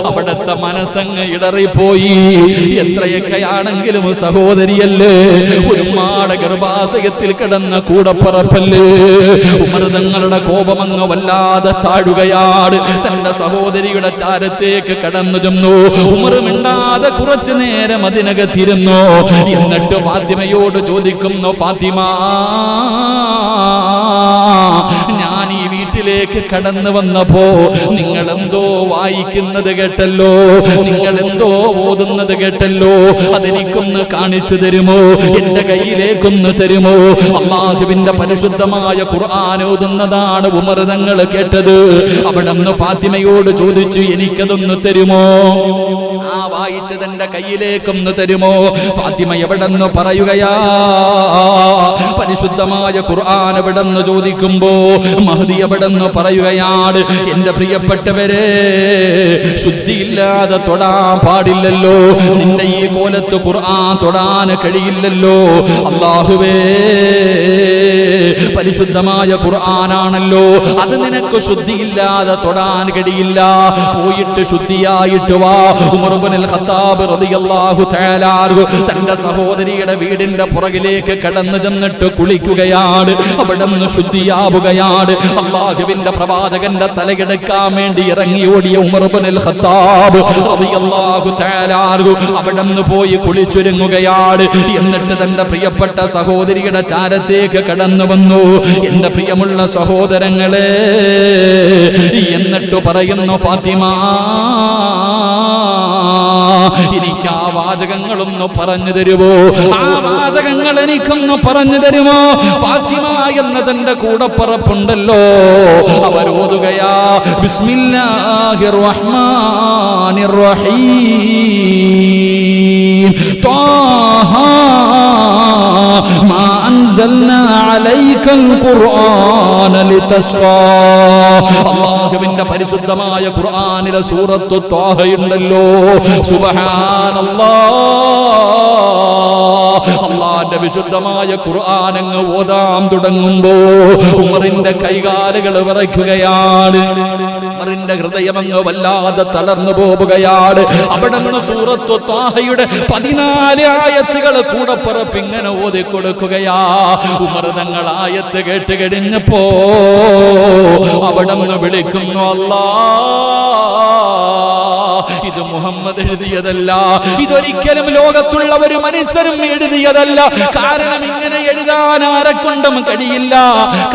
അവിടുത്തെ മനസ്സങ്ങ് ഇടറിപ്പോയി. എത്രയൊക്കെയാണെങ്കിലും സഹോദരിയല്ലേ, ഒരുപാട് ഗർഭാശയത്തിൽ കിടന്ന കൂടപ്പറപ്പല്ലേ. ഉമർ തങ്ങളുടെ കോപമങ്ങ് വല്ലാതെ താഴുകയാണ്. തന്റെ സഹോദരിയുടെ ചാരത്തേക്ക് കടന്നു ചെന്നു. ഉമർ മിണ്ടാതെ കുറച്ചു നേരം അതിനകത്തിരുന്നു. എന്നിട്ട് ഫാത്തിമയോട് ചോദിക്കുന്നു, ഫാത്തിമ, ഞാൻ ഈ വീട്ടിലേക്ക് കടന്നു വന്നപ്പോ നിങ്ങൾ എന്തോ വായിക്കുന്നത് കേട്ടല്ലോ, നിങ്ങൾ എന്തോ ഓതുന്നത് കേട്ടല്ലോ, അതെനിക്കൊന്ന് കാണിച്ചു തരുമോ? എന്റെ കയ്യിലേക്കൊന്ന് തരുമോ? അല്ലാഹുവിന്റെ പരിശുദ്ധമായ ഖുർആൻ ഓതുന്നതാണ് ഉമർ തങ്ങൾ കേട്ടത്. അവിടുന്ന് ഫാത്തിമയോട് ചോദിച്ചു, എനിക്കതൊന്ന് തരുമോ? ആ വായിച്ചത് എന്റെ കയ്യിലേക്കൊന്ന് തരുമോ? ഫാത്തിമ എവിടെന്ന് പറയുകയാ. പരിശുദ്ധമായ ഖുർആൻ എവിടെന്ന് ചോദിക്കുമ്പോ മഹ്ദി എവിടെന്ന് പറയുകയാണ്, എന്റെ പ്രിയപ്പെട്ടവരെ, ശുദ്ധിയില്ലാതെ തൊടാൻ പാടില്ലല്ലോ. നിന്റെ ഈ കോലത്ത് ഖുർആൻ തൊടാൻ കഴിയില്ലല്ലോ. അല്ലാഹുവേ, പരിശുദ്ധമായ ഖുർആനാണല്ലോ, അത് നിനക്ക് ശുദ്ധിയില്ലാതെ തൊടാൻ കഴിയില്ല. പോയിട്ട് ശുദ്ധിയായിട്ട് വാ. ഉമർ ഇബ്നുൽ ഖത്താബ് റളിയല്ലാഹു തആല അൻഹു തന്റെ സഹോദരിയുടെ വീടിന്റെ പുറകിലേക്ക് കടന്നു ചെന്നിട്ട് കുളിക്കുകയാണ്. അവിടുന്ന് ശുദ്ധിയാവുകയാണ്. അല്ലാഹുവിന്റെ പ്രവാചകന്റെ തലയെടുക്കാൻ വേണ്ടി ഇറങ്ങി ഓടിയ ഉമർ ഇബ്നുൽ ഖത്താബ് റളിയല്ലാഹു തആല അൻഹു അവിടുന്ന് പോയി കുളിച്ചൊരുങ്ങുകയാണ്. എന്നിട്ട് തന്റെ പ്രിയപ്പെട്ട സഹോദരിയുടെ ചാരത്തേക്ക് കടന്നു വന്നു. എന്റെ പ്രിയമുള്ള സഹോദരങ്ങളെ, എന്നിട്ട് പറയുന്നു, ഫാത്തിമ, എനിക്ക് ആ വാചകങ്ങളൊന്ന് പറഞ്ഞു തരുമോ? ആ വാചകങ്ങൾ എനിക്കൊന്ന് പറഞ്ഞു തരുമോ? ഫാത്തിമ എന്നതിന്റെ കൂടപ്പറപ്പുണ്ടല്ലോ, അവരോതുകയാ ബിസ്മില്ലാഹിർ റഹ്മാനിർ റഹീം ത്വാഹ മാ അൻസൽനാ അലൈക്കൽ ഖുർആന ലിതശ്ഖാ. അല്ലാഹുവിന്റെ പരിശുദ്ധമായ ഖുർആനിലെ സൂറത്തു ത്വാഹയുണ്ടല്ലോ, സുബ്ഹാനല്ലാഹ്, അല്ലാഹുവിന്റെ വിശുദ്ധമായ ഖുർആൻ അങ്ങ് ഓതാൻ തുടങ്ങുമ്പോ ഉമറിന്റെ കൈകാലുകൾ വിറയ്ക്കുകയാണ്, ഉമറിന്റെ ഹൃദയം അങ്ങ് വല്ലാതെ തളർന്നു പോവുകയാണ്. അവിടുന്ന് സൂറത്തു ത്വാഹയുടെ 14 ആയത്തുകൾ കൂടപ്പുറപ്പിങ്ങനെ ഓതി കൊടുക്കുകയാ. ഉമർ തങ്ങൾ ആയത്ത് കേട്ട് കഴിഞ്ഞപ്പോ അവിടുന്ന് വിളിക്കുന്നു, അല്ലാഹ്, ഇത് മുഹമ്മദ് എഴുതിയതല്ല, ഇതൊരിക്കലും ലോകത്തുള്ള ഒരു മനുഷ്യരും എഴുതിയതല്ല. കാരണം ഇങ്ങനെ എഴുതാൻ ആരെക്കൊണ്ടും കഴിയില്ല.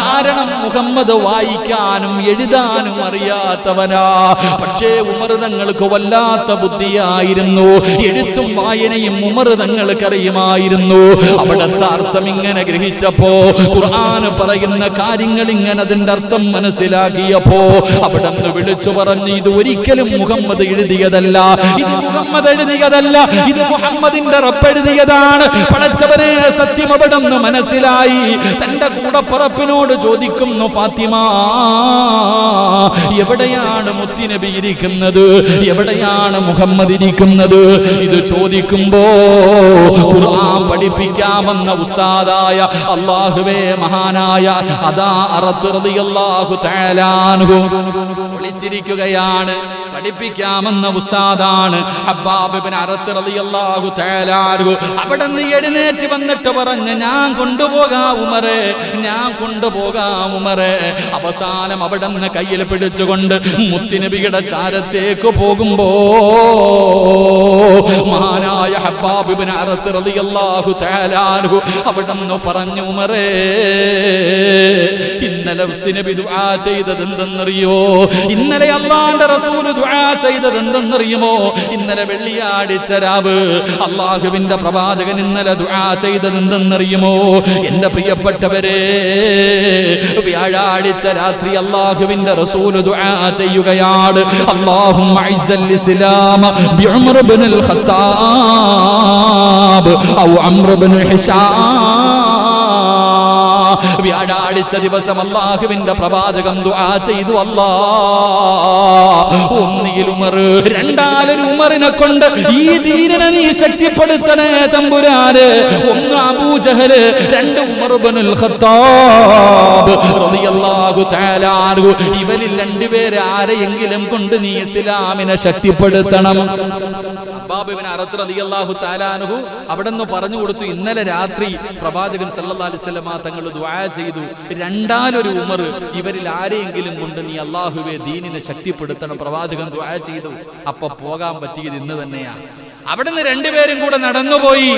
കാരണം മുഹമ്മദ് വായിക്കാനും എഴുതാനും അറിയാത്തവനാ. പക്ഷേ ഉമർ തങ്ങൾക്ക് വല്ലാത്ത ബുദ്ധിയായിരുന്നു, എഴുത്തും വായനയും ഉമർ തങ്ങൾക്ക് അറിയുമായിരുന്നു. അവിടുത്തെ അർത്ഥം ഇങ്ങനെ ഗ്രഹിച്ചപ്പോ, ഖുർആൻ പറയുന്ന കാര്യങ്ങൾ ഇങ്ങനെ അതിന്റെ അർത്ഥം മനസ്സിലാക്കിയപ്പോ അവിടുന്ന് വിളിച്ചു പറഞ്ഞു, ഇത് ഒരിക്കലും മുഹമ്മദ് എഴുതിയതല്ല, ഇത് മുഹമ്മദ് എഴുതിയതല്ല, ഇത് മുഹമ്മദിന്റെ റബ്ബ് എഴുതിയതാണ്. പടച്ചവനെ സത്യം അവിടുന്ന് മനസ്സിലായി. തന്റെ കൂടപ്പുറപ്പിനോട് ചോദിക്കുന്നു, ഫാത്തിമ, എവിടെയാണ് മുത്തുനബി ഇരിക്കുന്നത്? എവിടെയാണ് മുഹമ്മദ് ഇരിക്കുന്നത്? ഇത് ചോദിക്കുമ്പോ ഖുർആൻ പഠിപ്പിക്കാമെന്ന ഉസ്താദായ അല്ലാഹുവേ മഹാനായ അദാ അറത്ത് റളിയല്ലാഹു തആല അൻഹു വിളിച്ചിരിക്കുകയാണ്. പഠിപ്പിക്കാമെന്ന ഉസ്താദാണ് ഹബ്ബാബ് ഇബ്നു അറത്ത് റളിയല്ലാഹു തആല അൻഹു. അവിടുന്ന് എഴുന്നേറ്റ് വന്നിട്ട് പറഞ്ഞു, ഞാൻ കൊണ്ടുപോകാം ഉമറേ, ഞാൻ കൊണ്ടുപോകാം ഉമറേ. അവസാനം അവിടുന്ന് കയ്യിൽ പിടിച്ചുകൊണ്ട് മുത്തുനബിയുടെ ചാരത്തേക്ക് പോകുമ്പോ മഹാനായ ഹബ്ബാബ് ഇബ്നു അറത്ത് റളിയല്ലാഹു തആല അൻഹു അവിടുന്ന് പറഞ്ഞു, ഉമറേ, ഇന്നലെ മുത്തുനബി ദുആ ചെയ്തത് എന്തെന്നറിയോ? ഇന്നലെ അല്ലാഹുവിന്റെ റസൂൽ ദുആ ചെയ്തത് എന്തെന്നറിയുമോ? ഇന്നലെ വെള്ളിയാഴ്ച രാവ് അല്ലാഹുവിന്റെ പ്രവാചകൻ ഇന്നലെ ദുആ ചെയ്തത് എന്തെന്നറിയുമോ? എന്റെ പ്രിയപ്പെട്ടവരെ, വ്യാഴാഴ്ച രാത്രി അല്ലാഹുവിന്റെ റസൂൽ ദുആ ചെയ്യുകയാണ്, അല്ലാഹുമ്മ ഇസ്സൽ ഇസ്ലാമ ബിഉമർ ഇബ്നുൽ ഖത്താബ് ഔ അംർ ഇബ്നു ഹിശാം. വ്യാഴാഴ്ച ദിവസം അല്ലാഹുവിന്റെ പ്രവാചകൻ ദുആ ചെയ്തു, അല്ലാഹ്, ഒന്നിൽ ഉമർ, രണ്ടാലൊരു ഉമറിനെ കൊണ്ട് ഈ ദീനിനെ നീ ശക്തിപ്പെടുത്തണേ തമ്പുരാനെ. ഒന്ന് അബൂജഹൽ, രണ്ട് ഉമർ ഇബ്നുൽ ഖത്താബ് റളിയല്ലാഹു തആല അൻഹു. ഇവരിൽ രണ്ടുപേരെ ആരെയെങ്കിലും കൊണ്ട് നീ ഇസ്ലാമിനെ ശക്തിപ്പെടുത്തണം. ഹബ്ബാബ് ഇബ്നു അറത്ത് റളിയല്ലാഹു തആല അൻഹു അവിടെന്ന് പറഞ്ഞു കൊടുത്തു, ഇന്നലെ രാത്രി പ്രവാചകൻ സല്ലല്ലാഹു അലൈഹി വസല്ലമ തങ്ങൾ ദുആ ചെയ്തു, രണ്ടാലൊരു ഉമർ, ഇവരിൽ ആരെയെങ്കിലും കൊണ്ട് നീ അല്ലാഹുവേ ദീനിനെ ശക്തിപ്പെടുത്തണം. പ്രവാചകൻ ദുആ ചെയ്തു. അപ്പൊ പോകാൻ പറ്റിയത് ഇന്ന് തന്നെയാ. അവിടുന്ന് രണ്ടുപേരും കൂടെ നടന്നുപോയി.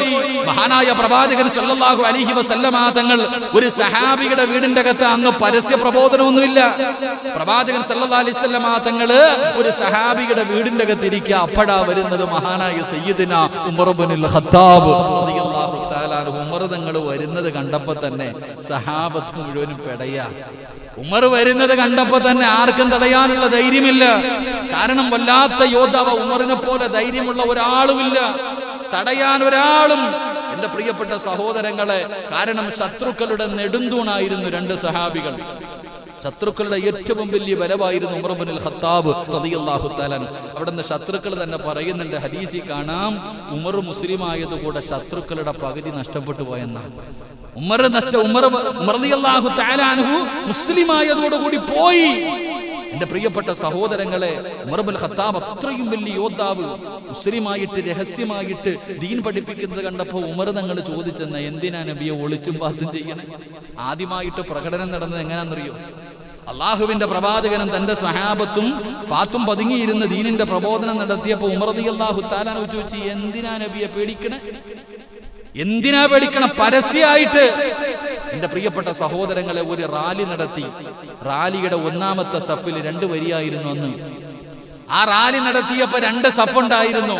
മഹാനായ പ്രവാചകൻ സല്ലല്ലാഹു അലൈഹി വസല്ലമ തങ്ങൾ ഒരു സഹാബിയുടെ വീടിന്റെ അകത്ത്, അന്ന് പരസ്യ പ്രബോധനമൊന്നുമില്ല, പ്രവാചകൻ സല്ലല്ലാഹു അലൈഹി വസല്ലമ തങ്ങള് ഒരു സഹാബിയുടെ വീടിന്റെ അകത്ത് ഇരിക്കുക. അപ്പോഴാ വരുന്നത് മഹാനായ സയ്യിദുന ഉമർ ഇബ്നുൽ ഖത്താബ് റളിയല്ലാഹു തആല അൻഹു. ഉമർ തങ്ങൾ വരുന്നത് കണ്ടപ്പോ തന്നെ സഹാബത്ത് മുഴുവനും പെടയാ. ഉമർ വരുന്നത് കണ്ടപ്പോ തന്നെ ആർക്കും തടയാനുള്ള ധൈര്യമില്ല. കാരണം വല്ലാത്ത യോദ്ധാവ്, ഉമറിനെ പോലെ ധൈര്യമുള്ള ഒരാളുമില്ല, തടയാൻ ഒരാളും. എന്റെ പ്രിയപ്പെട്ട സഹോദരങ്ങളെ, കാരണം ശത്രുക്കളുടെ നെടുന്തൂണായിരുന്നു രണ്ട് സഹാബികൾ. ശത്രുക്കളുടെ ഏറ്റവും വലിയ ബലമായിരുന്നു ഉമർ ഇബ്നുൽ ഖത്താബ് റളിയല്ലാഹു തആല. അവിടുന്ന് ശത്രുക്കൾ തന്നെ പറയുന്നുണ്ട്, ഹദീസിൽ കാണാം, ഉമർ മുസ്ലിം ആയതുകൂടെ ശത്രുക്കളുടെ പകുതി നഷ്ടപ്പെട്ടു പോയെന്നാണ്. ഉമർ റളിയല്ലാഹു തആല അൻഹു മുസ്ലിം ആയതോടുകൂടി പോയി. എന്റെ പ്രിയപ്പെട്ട സഹോദരങ്ങളെ, ഉമർ ഇബ്നുൽ ഖത്താബ് അത്രയും വലിയ യോദ്ധാവ്, മുസ്ലിമായിട്ട് രഹസ്യമായിട്ട് ദീൻ പഠിപ്പിക്കുന്നത് കണ്ടപ്പോൾ ഉമർ തങ്ങൾ ചോദിച്ചെന്ന, എന്തിനാ നബിയെ ഒളിച്ചും പാത്തും ചെയ്യണേ? ആദ്യമായിട്ട് പ്രകടനം നടന്നത് എങ്ങനെയാണെന്നറിയോ? അള്ളാഹുവിന്റെ പ്രവാചകനും തന്റെ സ്വഹാബത്തും പാത്തും പതുങ്ങിയിരുന്ന് ദീനിന്റെ പ്രബോധനം നടത്തിയപ്പോൾ ഉമർ റളിയല്ലാഹു തആല അൻഹു ചോദിച്ചു, എന്തിനാ നബിയെ പേടിക്കണേ? എന്തിനാ പേടിക്കണം? പരസ്യമായിട്ട്. എന്റെ പ്രിയപ്പെട്ട സഹോദരങ്ങളെ, ഒരു റാലി നടത്തി. റാലിയുടെ ഒന്നാമത്തെ സഫിൽ 2 വരിയായിരുന്നു അന്ന്. ആ റാലി നടത്തിയപ്പോ 2 സഫ് ഉണ്ടായിരുന്നു.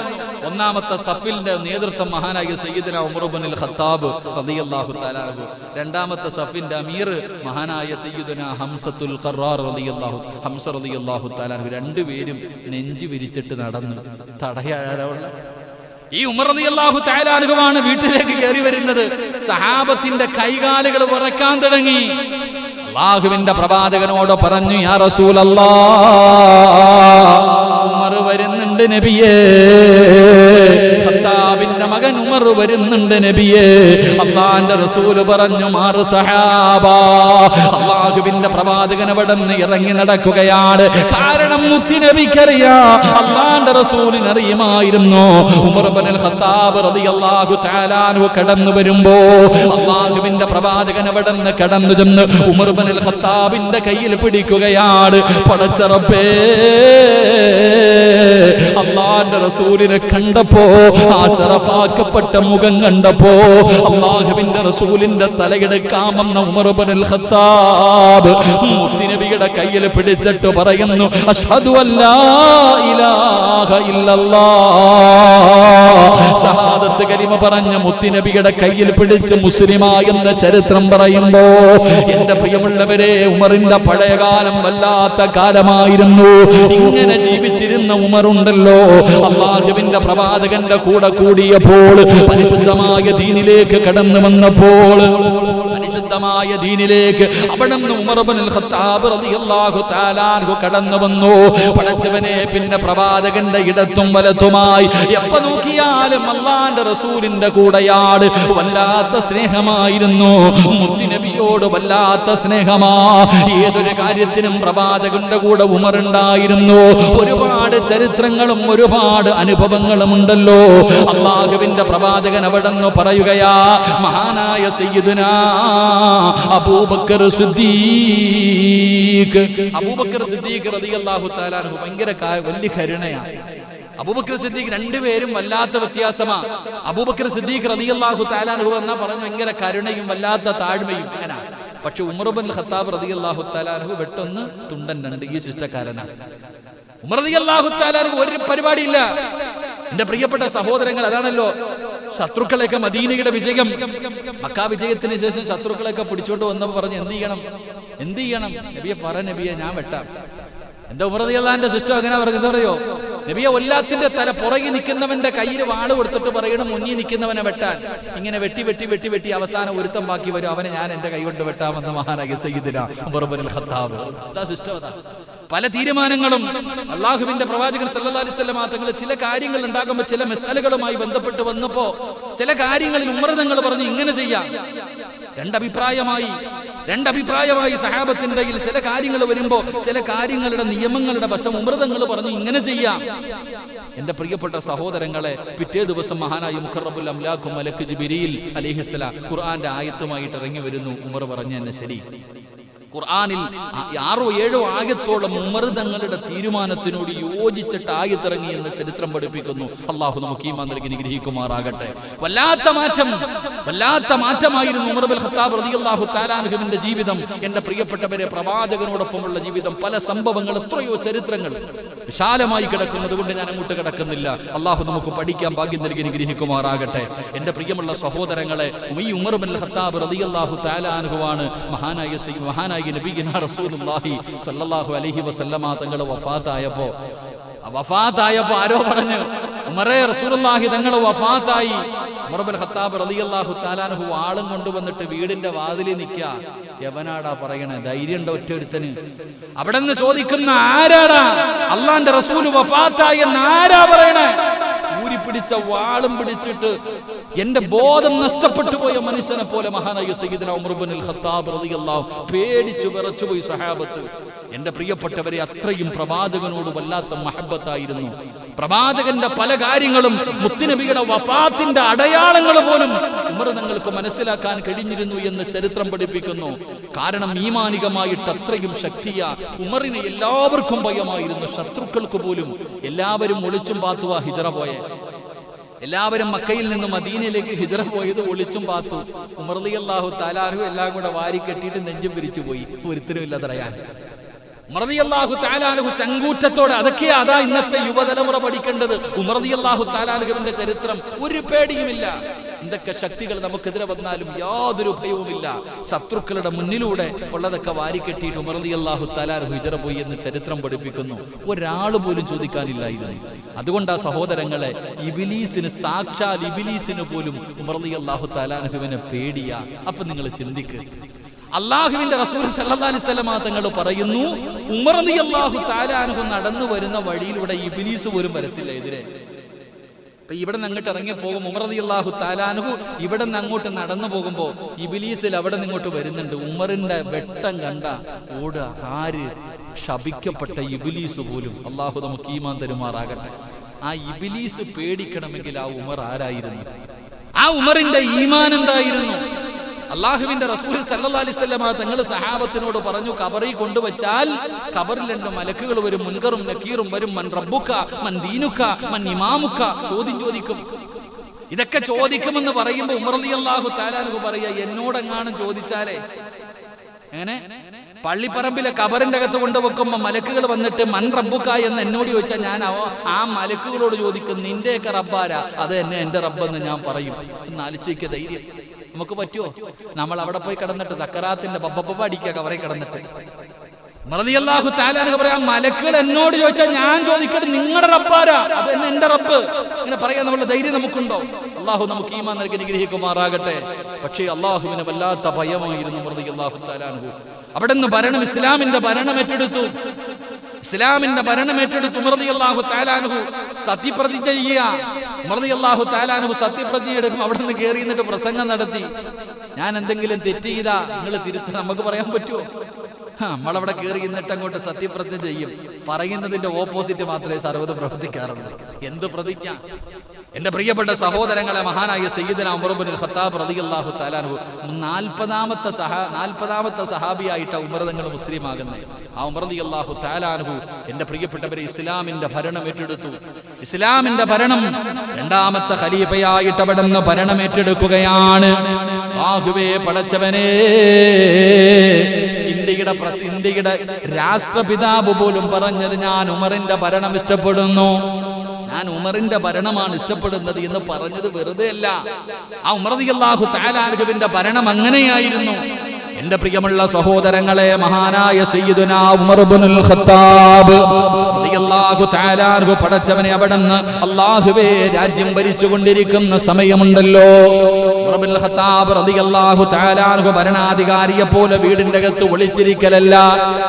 ഒന്നാമത്തെ സഫിന്റെ നേതൃത്വം മഹാനായ സയ്യിദുനാ ഉമർ ഇബ്നുൽ ഖത്താബ് റളിയല്ലാഹു തആല അൻഹു. രണ്ടാമത്തെ സഫിന്റെ അമീർ മഹാനായ സയ്യിദുനാ ഹംസത്തുൽ ഖറാർ ഹംസ റളിയല്ലാഹു തആല അൻഹു. രണ്ടുപേരും നെഞ്ചു വിരിച്ചിട്ട് നടന്നു. തടയാനുള്ള ഈ ഉമർ റളിയല്ലാഹു തആല അൻഹുവാണ് വീട്ടിലേക്ക് കയറി വരുന്നത്. സഹാബത്തിന്റെ കൈകാലുകൾ വിറക്കാൻ തുടങ്ങി. അല്ലാഹുവിന്റെ പ്രവാചകനോട് പറഞ്ഞു, യാ റസൂലല്ലാഹ്, ഉമർ വരുന്നുണ്ട് നബിയേ, ഖത്താബിന്റെ മകൻ ഉമർ വരുന്നുണ്ട് നബിയേ. അല്ലാഹുവിന്റെ റസൂൽ പറഞ്ഞു, മാറു സഹാബ. അല്ലാഹുവിന്റെ പ്രവാചകൻ അവിടെ നിന്ന് ഇറങ്ങി നടക്കുകയാണ്. കാരണം മുത്തുനബിക്കറിയാം, അല്ലാഹുവിന്റെ റസൂലിന് അറിയുമായിരുന്നു ഉമർ ഇബ്നുൽ ഖത്താബ് റളിയല്ലാഹു തആല അൻഹു കടന്നു വരുമ്പോ അല്ലാഹുവിന്റെ പ്രവാചകൻ അവിടെ നിന്ന് കടന്നു ചെന്ന് ഉമർ ഇബ്നുൽ ഖത്താബിന്റെ കയ്യിൽ പിടിക്കുകയാണ്. പടച്ച റബ്ബേ, അല്ലാഹുവിന്റെ റസൂലിനെ കണ്ടപ്പോ, ആ ശറഫാക്കപ്പെട്ട മുഖം കണ്ടപ്പോ, അല്ലാഹുവിന്റെ റസൂലിന്റെ തലയെടുക്കാമെന്ന ഉമർ ഇബ്നുൽ ഖത്താബ് മുത്തുനബിയുടെ കയ്യിൽ പിടിച്ചിട്ട് പറയുന്നു, അഷ്ഹദു അല്ലാ ഇലാഹ ഇല്ലല്ലാഹ്. ഷഹാദത്ത് കലിമ പറഞ്ഞ മുത്തുനബിയുടെ കയ്യിൽ പിടിച്ച് മുസ്ലിമായെന്ന ചരിത്രം പറയുമ്പോ, എന്റെ പ്രിയമുള്ളവരെ, ഉമറിന്റെ പഴയകാലം വല്ലാത്ത കാലമായിരുന്നു. ഇങ്ങനെ ജീവിച്ചിരുന്ന ഉമറുണ്ടല്ലോ, അല്ലാഹുവിന്റെ പ്രവാചകന്റെ കൂടെ കൂടിയപ്പോൾ, പരിശുദ്ധമായ ദീനിലേക്ക് കടന്നു വന്നപ്പോൾ, പരിശുദ്ധമായ ദീനിലേക്ക് അവിടെ നിന്ന് ഉമർ ഇബ്നുൽ ഖത്താബ് റളിയല്ലാഹു തആല അൻഹു കടന്നു വന്നു. പടച്ചവനെ, പിന്നെ പ്രവാചകന്റെ ഇടത്തും വലത്തുമായി എപ്പോ നോക്കിയാലും അല്ലാഹുവിന്റെ റസൂലിന്റെ കൂടെയാണ്. വല്ലാത്ത സ്നേഹമായിരുന്നു മുത്തുനബിയോട്, വല്ലാത്ത സ്നേഹമാ. ഏതൊരു കാര്യത്തിനും പ്രവാചകന്റെ കൂടെ ഉമർ ഉണ്ടായിരുന്നു. ഒരുപാട് ചരിത്രങ്ങളും ഒരുപാട് അനുഭവങ്ങളും ഉണ്ടല്ലോ. അല്ലാഹുവിന്റെ പ്രവാചകൻ അവിടെ നിന്ന് പറയുകയാ, മഹാനായ സയ്യിദുനാ അബൂബക്കർ സിദ്ദീഖ് റളിയല്ലാഹു തആല അൻഹു ഭയങ്കര വലിയ കരുണയാണ്. അബൂബക്കർ സിദ്ദീഖ് രണ്ടുപേരും വല്ലാത്ത വ്യത്യാസമാ. അബൂബക്കർ സിദ്ദീഖ് റളിയല്ലാഹു തആല അൻഹു എന്നാ പറഞ്ഞു ഭയങ്കര കരുണയും വല്ലാത്ത താഴ്മയും അങ്ങനെ. പക്ഷെ ഉമർ ഇബ്നുൽ ഖത്താബ് റളിയല്ലാഹു തആല അൻഹു വെട്ടൊന്ന് തുണ്ടൻ രണ്ട്, ഈ ശിഷ്ടക്കാരനാണ്. ഉമർ റളിയല്ലാഹു തആല അൻഹു ഒരു പരിപാടിയില്ല. എന്റെ പ്രിയപ്പെട്ട സഹോദരങ്ങൾ, അതാണല്ലോ ശത്രുക്കളെയൊക്കെ മദീനയുടെ വിജയം, മക്ക വിജയത്തിന് ശേഷം ശത്രുക്കളെയൊക്കെ പിടിച്ചോണ്ട് വന്നപ്പോൾ പറഞ്ഞു, എന്ത് ചെയ്യണം നബിയെ, പറ നബിയെ, ഞാൻ വെട്ടാം. എന്താ ഉമർ റളിയല്ലാഹുവിന്റെ സിസ്റ്റം അങ്ങനെ പറഞ്ഞു, എന്താ പറയോ, നബിയെ, ഒല്ലാത്തിന്റെ തല പുറകെ നിൽക്കുന്നവന്റെ കയ്യിൽ വാള് കൊടുത്തിട്ട് പറയണം മുന്നിൽ നിൽക്കുന്നവനെ വെട്ടാൻ. ഇങ്ങനെ വെട്ടി വെട്ടി വെട്ടി വെട്ടി അവസാനം ഒരുത്തം ബാക്കി വരും, അവനെ ഞാൻ എന്റെ കൈ കൊണ്ട് വെട്ടാമെന്ന് മഹാനായ സയ്യിദുനാ ഉമർ ഇബ്നുൽ ഖത്താബ്. അതാ സിസ്റ്റം. അതാ പല തീരുമാനങ്ങളും അല്ലാഹുവിന്റെ പ്രവാചകൻ സല്ലല്ലാഹു അലൈഹി വസല്ലം തങ്ങൾ ചില കാര്യങ്ങൾ ഉണ്ടാകുമ്പോൾ, ചില മസാലകളുമായി ബന്ധപ്പെട്ട് വന്നപ്പോ ചില കാര്യങ്ങളിൽ ഉമർ തങ്ങൾ പറഞ്ഞു ഇങ്ങനെ ചെയ്യാം. രണ്ടഭിപ്രായമായി സഹാബത്തിന്റെ ചില കാര്യങ്ങൾ വരുമ്പോ ചില കാര്യങ്ങളുടെ നിയമങ്ങളുടെ വശം ഉമർ തങ്ങൾ പറഞ്ഞു ഇങ്ങനെ ചെയ്യാം. എന്റെ പ്രിയപ്പെട്ട സഹോദരങ്ങളെ, പിറ്റേ ദിവസം മഹാനായ മുഖറബുൽ അംലാഖു മലക്ക് ജിബ്രീൽ അലൈഹിസ്സലാം ഖുർആന്റെ ആയത്തുമായിട്ട് ഇറങ്ങി വരുന്നു. ഉമർ പറഞ്ഞു തന്നെ ശരി. ഖുർആനിൽ 6-7 ആയത്തോളം ഉമർ തങ്ങളുടെ തീരുമാനത്തിനോട് യോജിച്ചിട്ട് ആയത്തിറങ്ങി എന്ന് ചരിത്രം പഠിപ്പിക്കുന്നു. അള്ളാഹു നമുക്ക് ഈമാൻ നൽകി അനുഗ്രഹിക്കുമാറാകട്ടെ. വല്ലാത്ത മാറ്റമായിരുന്നു ഉമർ ഇബ്നുൽ ഖത്താബ് റളിയല്ലാഹു തആല അൻഹുവിന്റെ ജീവിതം. എന്റെ പ്രിയപ്പെട്ടവരെ, പ്രവാചകനോടൊപ്പമുള്ള ജീവിതം, പല സംഭവങ്ങൾ, എത്രയോ ചരിത്രങ്ങൾ വിശാലമായി കിടക്കുന്നത് കൊണ്ട് ഞാൻ അങ്ങോട്ട് കിടക്കുന്നില്ല. അള്ളാഹു നമുക്ക് പഠിക്കാൻ ഭാഗ്യം നൽകി അനുഗ്രഹിക്കുമാറാകട്ടെ. എന്റെ പ്രിയമുള്ള സഹോദരങ്ങളെ, ഈ ഉമർ ഇബ്നുൽ ഖത്താബ് റളിയല്ലാഹു തആല അൻഹുവാണ് മഹാനായ നബിയിനാ റസൂലുള്ളാഹി സ്വല്ലല്ലാഹു അലൈഹി വസല്ലമ തങ്ങൾ വഫാത്തായപ്പോ ആരോ പറഞ്ഞു, ഉമറേ, റസൂലുള്ളാഹി തങ്ങൾ വഫാത്തായി. ഉമർ ഇബ്നുൽ ഖത്താബ് റളിയല്ലാഹു തആല അൻഹു ആളും കൊണ്ടുവന്നിട്ട് വീടിന്റെ വാതിലിൽ നിൽക്കുക. യവനാടാ പറയണേ, ധൈര്യം ഉണ്ടോ ഒറ്റൊരുത്തന്? അവിടെ നിന്ന് ചോദിക്കുന്ന ആരാടാ? അള്ളാന്റെ റസൂല് വഫാത്തായി എന്ന് ആരാ പറയണേ? ഊരിപ്പിടിച്ച വാളും പിടിച്ചിട്ട് എന്റെ ബോധം നഷ്ടപ്പെട്ടു പോയ മനുഷ്യനെ പോലെ മഹാനായ സയ്യിദുനാ ഉമർ ഇബ്നുൽ ഖത്താബ് റളിയല്ലാഹു പേടിച്ചു വിറച്ചുപോയി സഹാബത്ത്. എന്റെ പ്രിയപ്പെട്ടവരെ, അത്രയും പ്രവാചകനോട് വല്ലാത്ത മഹബത്തായിരുന്നു. പ്രവാചകന്റെ പല കാര്യങ്ങളും, മുത്തുനബിയുടെ വഫാത്തിന്റെ അടയാളങ്ങൾ പോലും ഉമർ തങ്ങൾക്ക് മനസ്സിലാക്കാൻ കഴിഞ്ഞിരുന്നു എന്ന് ചരിത്രം പഠിപ്പിക്കുന്നു. കാരണം ഈമാനികമായിട്ട് അത്രയും ശക്തിയ ഉമറിന് എല്ലാവർക്കും ഭയമായിരുന്നു, ശത്രുക്കൾക്ക് പോലും. എല്ലാവരും ഒളിച്ചും പാത്തുവാ ഹിജറ പോയെ. എല്ലാവരും മക്കയിൽ നിന്ന് മദീനയിലേക്ക് ഹിജറ പോയത് ഒളിച്ചും പാത്തു. ഉമർ റളിയല്ലാഹു തആല അൻഹു എല്ലാം കൂടെ വാരി കെട്ടിയിട്ട് നെഞ്ചും പിരിച്ചു പോയി. ഒരുത്തരും ഇല്ല തടയാൻ. ഉമർ റളിയല്ലാഹു തആല അൻഹു ചങ്കൂറ്റത്തോടെ, അതാ ഇന്നത്തെ യുവതലമുറ പഠിക്കേണ്ടത്. ഉമർ റളിയല്ലാഹു തആല അൻഹുവിന്റെ ചരിത്രം ഒരു പേടിയുമില്ല. എന്തൊക്കെ ശക്തികൾ നമുക്കെതിരെ വന്നാലും യാതൊരു ഭയവുമില്ല. ശത്രുക്കളുടെ മുന്നിലൂടെ ഉള്ളതൊക്കെ വാരിക്കെട്ടിയിട്ട് ഉമർ റളിയല്ലാഹു തആല അൻഹു ഹിജ്റ പോയി എന്ന് ചരിത്രം പഠിപ്പിക്കുന്നു. ഒരാൾ പോലും ചോദിക്കാനില്ലായിരുന്നു. അതുകൊണ്ടാ സഹോദരങ്ങളെ, ഇബ്ലീസിന്, സാക്ഷാൽ ഇബ്ലീസിന് പോലും ഉമർ റളിയല്ലാഹു തആല അൻഹുവിനെ പേടിയാ. അപ്പൊ നിങ്ങൾ ചിന്തിക്ക്, അള്ളാഹുവിന്റെ റസൂൽ സല്ലല്ലാഹു അലൈഹി വസല്ലം തങ്ങൾ പറയുന്നു, ഉമർ റളിയല്ലാഹു തആല അൻഹു നടന്നു വരുന്ന വഴിയിലൂടെ ഇബ്ലീസ് പോലും വരത്തില്ല എതിരെ. ഇപ്പൊ ഇവിടെ നിന്ന് അങ്ങോട്ട് ഇറങ്ങി പോകും ഉമർ റളിയല്ലാഹു തആല അൻഹു, ഇവിടെ നിന്ന് അങ്ങോട്ട് നടന്നു പോകുമ്പോ ഇബ്ലീസിൽ അവിടെ നിന്ന് ഇങ്ങോട്ട് വരുന്നുണ്ട്. ഉമറിന്റെ വെട്ടം കണ്ട ഓടുക. ആര്? ശപിക്കപ്പെട്ട ഇബ്ലീസ് പോലും. അള്ളാഹു നമുക്ക് ഈമാൻ തരുമാറാകട്ടെ. ആ ഇബ്ലീസ് പേടിക്കണമെങ്കിൽ ആ ഉമർ ആരായിരുന്നു? ആ ഉമറിന്റെ ഈമാൻ എന്തായിരുന്നു? അള്ളാഹുവിന്റെ റസൂൽ സല്ലല്ലാഹു അലൈഹി വസല്ലം തങ്ങൾ സഹാബത്തിനോട് പറഞ്ഞു, ഖബറിൽ കൊണ്ടുവച്ചാൽ ഖബറിൽ രണ്ട് മലക്കുകൾ വരും, മുൻകറും നക്കീറും വരും. മൻ റബ്ബുക, മൻ ദീനുക, മൻ ഇമാമുക, ചോദിക്കും. ഇതൊക്കെ ചോദിക്കുമെന്ന് പറയുമ്പോൾ ഉമർ റളിയല്ലാഹു തആല അൻഹു പറയാ, എന്നോടെങ്ങാനും ചോദിച്ചാലേ. എങ്ങനെ? പള്ളിപ്പറമ്പിലെ ഖബറിന്റെ അകത്ത് കൊണ്ടുവെക്കുമ്പോ മലക്കുകൾ വന്നിട്ട് മൻ റബ്ബുക എന്ന് എന്നോട് ചോദിച്ചാൽ ഞാൻ ആ മലക്കുകളോട് ചോദിക്കും, നിന്റെയൊക്കെ റബ്ബാരാ? അത് എന്നെ എന്റെ റബ്ബെന്ന് ഞാൻ പറയും. എന്ന് ആലോചിക്കുക ധൈര്യം നമുക്ക് പറ്റുമോ? നമ്മൾ അവിടെ പോയി കിടന്നിട്ട് സക്കറാത്തിന്റെ ബബ്ബബ്ബ അടിക്കുക കവറയിൽ കിടന്നിട്ട്. റളിയല്ലാഹു തആല അൻഹു പറയാം, മലക്കുകൾ എന്നോട് ചോദിച്ചാൽ ഞാൻ ചോദിക്കട്ടെ, നിങ്ങളുടെ റബ്ബാരാ? അത് എന്നെ എന്റെ റബ്ബ്. ഇങ്ങനെ പറയാൻ നമ്മുടെ ധൈര്യം നമുക്കുണ്ടോ? അള്ളാഹു നമുക്ക് ഈമാൻ നൽകി അനുഗ്രഹിക്കുമാറാകട്ടെ. പക്ഷേ അള്ളാഹുവിന് വല്ലാത്ത ഭയമായിരുന്നു റളിയല്ലാഹു തആല അൻഹു. അവിടെ നിന്ന് ഭരണം, ഇസ്ലാമിന്റെ ഭരണം ഏറ്റെടുത്തു. ഉമർ റളിയല്ലാഹു തആല അൻഹു സത്യപ്രതിജ്ഞ ചെയ്യുക. ഉമർ റളിയല്ലാഹു തആല അൻഹു സത്യപ്രതിജ്ഞ എടുക്കും. അവിടെ നിന്ന് കയറി നിന്നിട്ട് പ്രസംഗം നടത്തി. ഞാൻ എന്തെങ്കിലും തെറ്റ് ചെയ്താ നിങ്ങൾ തിരുത്തണം. നമുക്ക് പറയാൻ പറ്റുമോ? നമ്മളവിടെ കയറി എന്നിട്ട് അങ്ങോട്ട് സത്യപ്രതിജ്ഞ ചെയ്യും. പറയുന്നതിന്റെ ഓപ്പോസിറ്റ് മാത്രമേ സർവ്വത് പ്രവർത്തിക്കാറുള്ളൂ. എന്ത് പ്രതിജ്ഞ? എന്റെ പ്രിയപ്പെട്ട സഹോദരങ്ങളെ, മഹാനായ സയ്യിദന ഉമർ ഇബ്നുൽ ഖത്താബ് റളിയല്ലാഹു തആല അൻഹു 40ാമത്തെ സഹാബിയായിട്ട് ഉമർ തങ്ങൾ മുസ്ലിം ആകുന്നത്. ആ ഉമർ റളിയല്ലാഹു തആല അൻഹു എന്റെ പ്രിയപ്പെട്ടവരെ ഇസ്ലാമിന്റെ ഭരണം ഏറ്റെടുത്തു. ഇസ്ലാമിന്റെ ഭരണം രണ്ടാമത്തെ ഖലീഫയായിട്ട് അവിടെ നിന്ന് ഭരണം ഏറ്റെടുക്കുകയാണ്. അല്ലാഹുവേ പടച്ചവനേ, ഇന്ത്യയുടെ രാഷ്ട്രപിതാവ് പോലും പറഞ്ഞത്, ഞാൻ ഉമറിന്റെ ഭരണം ഇഷ്ടപ്പെടുന്നു, ഞാൻ ഉമറിന്റെ ഭരണമാണ് ഇഷ്ടപ്പെടുന്നത് എന്ന് പറഞ്ഞത് വെറുതെ അല്ല. ആ ഉമർ റളിയല്ലാഹു തആല അൻഹുവിന്റെ ഭരണം അങ്ങനെയായിരുന്നു. എന്റെ പ്രിയമുള്ള സഹോദരങ്ങളെ, മഹാനായ സയ്യിദുനാ ഉമർ ഇബ്നുൽ ഖത്താബ് റളിയല്ലാഹു തആല അൻഹു പടച്ചവനെ അവിടുന്ന് അല്ലാഹുവേ രാജ്യം ഭരിച്ചുകൊണ്ടിരിക്കുന്ന സമയമുണ്ടല്ലോ. ഉമർ ഇബ്നുൽ ഖത്താബ് റളിയല്ലാഹു തആല അൻഹു ഭരണാധികാരിയെ പോലെ വീടിന്റെ അകത്ത് ഒളിച്ചിരിക്കലല്ല,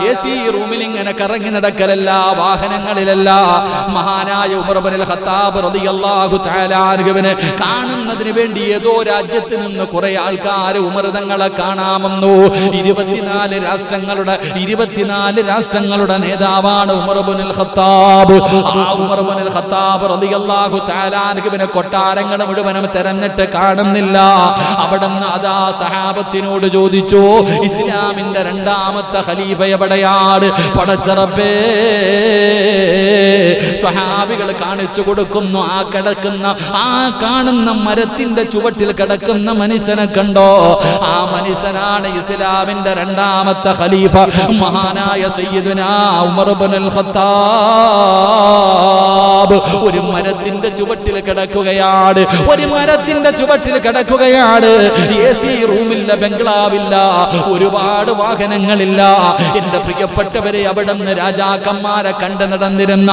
AC റൂമിൽ ഇങ്ങനെ കറങ്ങി നടക്കലല്ല, വാഹനങ്ങളിലല്ല. മഹാനായ ഉമർ ഇബ്നുൽ ഖത്താബ് റളിയല്ലാഹു തആല അൻഹുവിനെ കാണുന്നതിന് വേണ്ടി ഏതോ രാജ്യത്ത് നിന്ന് കുറെ ആൾക്കാർ ഉമർ തങ്ങളെ കാണാമെന്നു. 24 രാഷ്ട്രങ്ങളുടെ നേതാവാണ് ഉമർ ഇബ്നുൽ ഖത്താബ്. ആ ഉമർ ഇബ്നുൽ ഖത്താബ് റളിയല്ലാഹു തആല അൻഹുവിനെ കൊട്ടാരങ്ങൾ മുഴുവനും തെരഞ്ഞിട്ട് കാണുന്നില്ല. അവിടുന്ന് അതാ സഹാബത്തിനോട് ചോദിച്ചു, ഇസ്ലാമിന്റെ രണ്ടാമത്തെ ഖലീഫ എവിടെയാണ്? പടച്ച റബ്ബേ, സ്വഹാബികൾ കാണിച്ചു കൊടുക്കുന്നു. ആ കാണുന്ന മരത്തിന്റെ ചുവട്ടിൽ കിടക്കുന്ന മനുഷ്യനെ കണ്ടോ? ആ മനുഷ്യനാണ് ഇസ്ലാമിന്റെ രണ്ടാമത്തെ ഖലീഫ, മഹാനായ സയ്യിദുനാ ഉമർ ഇബ്നുൽ ഖത്താബ്. ഒരു മരത്തിന്റെ ചുവട്ടിൽ കിടക്കുകയാണ്. AC റൂമില്ല, ബംഗ്ലാവില്ല, ഒരുപാട് വാഹനങ്ങളില്ല. എന്റെ പ്രിയപ്പെട്ടവരെ, അവിടെ നിന്ന് രാജാക്കന്മാരെ കണ്ടു നടന്നിരുന്ന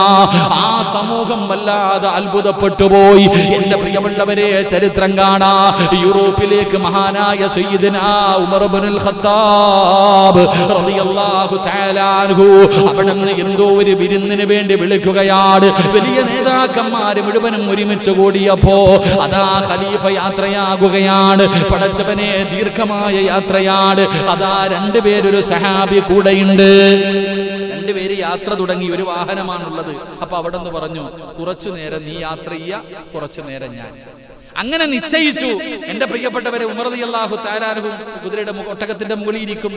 ആ സമൂഹം വല്ലാതെ അത്ഭുതപ്പെട്ടു പോയി. എന്റെ പ്രിയമുള്ളവരെ, ചരിത്രം കാണാ, യൂറോപ്പിലേക്ക് മഹാനായ സയ്യിദുനാ ഉമർ ഇബ്നുൽ ഖത്താബ് റളിയല്ലാഹു തആല അൻഹു അവിടെ നിന്ന് എന്തോ ഒരു വിരുന്നിന് വേണ്ടി വിളിക്കുകയാണ്. വലിയ നേതാക്കന്മാർ മുഴുവനും ഒരുമിച്ച് കൂടിയപ്പോ അതാ ഖലീഫ യാത്രയാകുകയാണ്. പടച്ചവനെ, ദീർഘമായ യാത്രയാണ്. അതാ രണ്ടുപേരൊരു സഹാബി കൂടെയുണ്ട്. രണ്ടുപേര് യാത്ര തുടങ്ങി. ഒരു വാഹനമാണുള്ളത്. അപ്പൊ അവിടെ നിന്ന് പറഞ്ഞു, കുറച്ചു നേരം നീ യാത്ര ചെയ്യ, കുറച്ചു നേരം ഞാൻ. അങ്ങനെ നിശ്ചയിച്ചു. എന്റെ പ്രിയപ്പെട്ടവരെ, ഉമർ റളിയല്ലാഹു തആല അൻഹു കുതിരയുടെ ഒട്ടകത്തിന്റെ മുകളിൽ ഇരിക്കും.